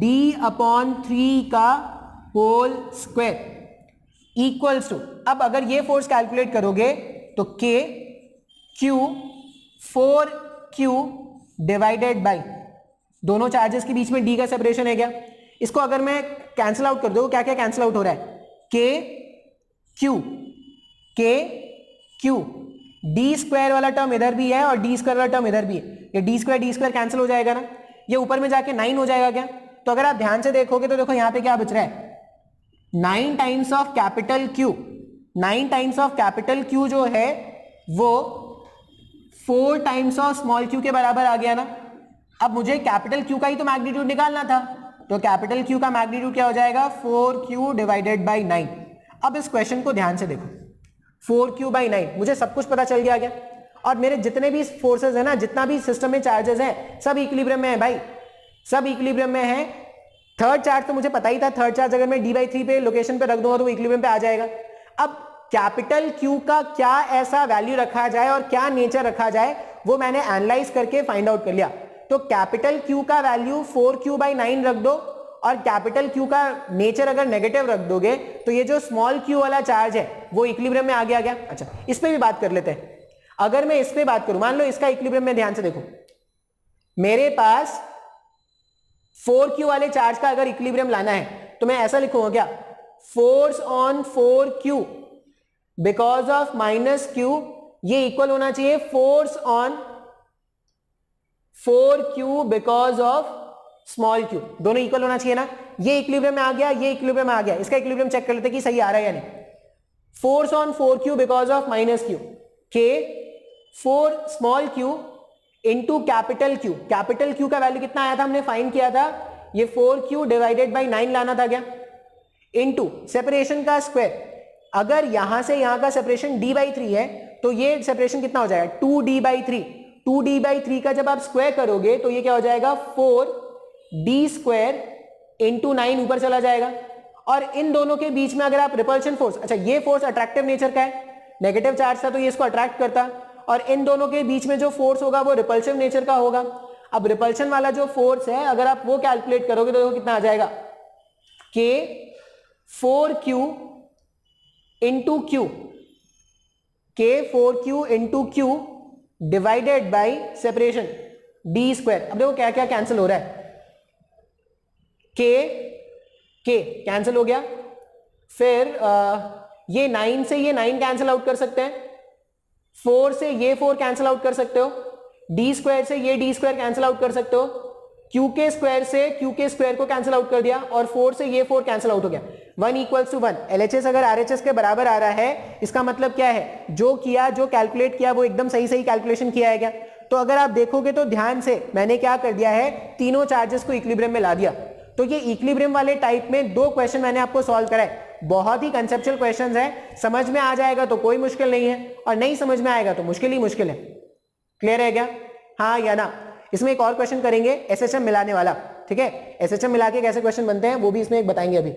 d/3 का होल स्क्वायर इक्वल्स टू, अब अगर ये फोर्स कैलकुलेट करोगे तो k q 4q divided by, दोनों चार्जेस के बीच में d का सेपरेशन है क्या? इसको अगर मैं कैंसिल आउट कर दूं, क्या क्या कैंसिल आउट हो रहा है? k q, डी स्क्वायर वाला टर्म इधर भी है और डी स्क्वायर वाला टर्म इधर भी है, ये डी स्क्वायर कैंसिल हो जाएगा ना, ये ऊपर में जाके 9 हो जाएगा क्या? तो अगर आप ध्यान से देखोगे तो देखो यहां पे क्या बच रहा है? 9 times of capital Q, 9 times of capital Q जो है वो 4 टाइम्स ऑफ स्मॉल q के बराबर आ गया ना। अब मुझे कैपिटल Q का ही तो मैग्नीट्यूड निकालना था, तो कैपिटल Q का मैग्नीट्यूड क्या हो जाएगा? 4Q divided by 9। अब इस क्वेश्चन को ध्यान से देखो, 4Q/9, मुझे सब कुछ पता चल गया क्या? और मेरे जितने भी फोर्सेस है ना, जितना भी सिस्टम में चार्जेस है, सब इक्विलिब्रियम में है भाई, सब इक्विलिब्रियम में है। थर्ड चार्ज तो मुझे पता ही था, थर्ड चार्ज अगर मैं d/3 पे लोकेशन पे रख दूंगा तो वो इक्विलिब्रियम पे आ जाएगा। अब कैपिटल Q का क्या ऐसा वैल्यू रखा जाए और क्या नेचर रखा जाए, वो मैंने एनालाइज करके फाइंड आउट कर लिया। तो कैपिटल Q का वैल्यू 4Q/9 रख दो, और कैपिटल Q का नेचर अगर नेगेटिव रख दोगे तो ये जो स्मॉल q वाला चार्ज है वो इक्विलिब्रियम में आ गया क्या? अच्छा, इस पे भी बात कर लेते हैं। अगर मैं इस पे बात करूं, मान लो इसका इक्विलिब्रियम में, ध्यान से देखो, मेरे पास 4Q वाले चार्ज का अगर इक्विलिब्रियम लाना है तो मैं ऐसा लिखूंगा क्या? Force on 4Q because of minus Q, ये इक्वल होना चाहिए force on 4Q because of small q, दोनों इक्वल होना चाहिए ना। ये इक्विलिब्रियम में आ गया, ये इक्विलिब्रियम में आ गया, इसका इक्विलिब्रियम चेक कर लेते कि सही आ रहा है या नहीं। Force on 4Q because of minus q, k 4 small q into capital Q, capital Q का वैल्यू कितना आया था, हमने फाइंड किया था, ये 4Q डिवाइडेड बाई 9 लाना था क्या, इंटू सेपरेशन का स्क्वायर, अगर यहां से यहां का सेपरेशन d/3 है तो ये सेपरेशन कितना हो जाएगा? 2d/3, 2d/3 का जब आप स्क्वायर करोगे तो ये क्या हो जाएगा? 4d² इंटू 9 ऊपर चला जाएगा। और इन दोनों के बीच में अगर आप रिपल्शन फोर्स, अच्छा ये फोर्स अट्रैक्टिव नेचर का है, नेगेटिव चार्ज था तो ये इसको अट्रैक्ट करता, और इन दोनों के बीच में जो फोर्स होगा वो रिपल्सिव नेचर का होगा। अब रिपल्शन वाला जो फोर्स है अगर आप वो कैलकुलेट करोगे तो देखो कितना आ जाएगा? k 4Q into Q, k 4Q into Q divided by separation d²। अब देखो क्या क्या कैंसिल हो रहा है, k कैंसिल हो गया, फिर ये 9 से ये 9 कैंसिल आउट कर सकते हैं, 4 से ये 4 कैंसिल आउट कर सकते हो, डी स्क्वायर से ये डी स्क्वायर कैंसिल आउट कर सकते हो, क्यू के स्क्वायर से क्यू के स्क्वायर को कैंसिल आउट कर दिया, और 4 से ये 4 कैंसिल आउट हो गया। 1 इक्वल्स टू 1। एलएचएस अगर आरएचएस के बराबर आ रहा है, इसका मतलब क्या है, जो किया, जो कैलकुलेट किया, वो एकदम सही सही कैलकुलेशन किया है क्या? तो अगर आप देखोगे तो ध्यान से मैंने क्या कर दिया है, तीनों चार्जेस को इक्विलिब्रियम में ला दिया। तो ये इक्विलिब्रियम वाले टाइप में 2 क्वेश्चन मैंने आपको सॉल्व कराए। बहुत ही कंसेप्चुअल क्वेश्चंस है, समझ में आ जाएगा तो कोई मुश्किल नहीं है, और नहीं समझ में आएगा तो मुश्किल ही मुश्किल है। क्लियर है क्या? हाँ या ना? इसमें एक और क्वेश्चन करेंगे एसएचएम मिलाने वाला, ठीक है? एसएचएम मिला के कैसे क्वेश्चन बनते हैं वो भी इसमें एक बताएंगे अभी।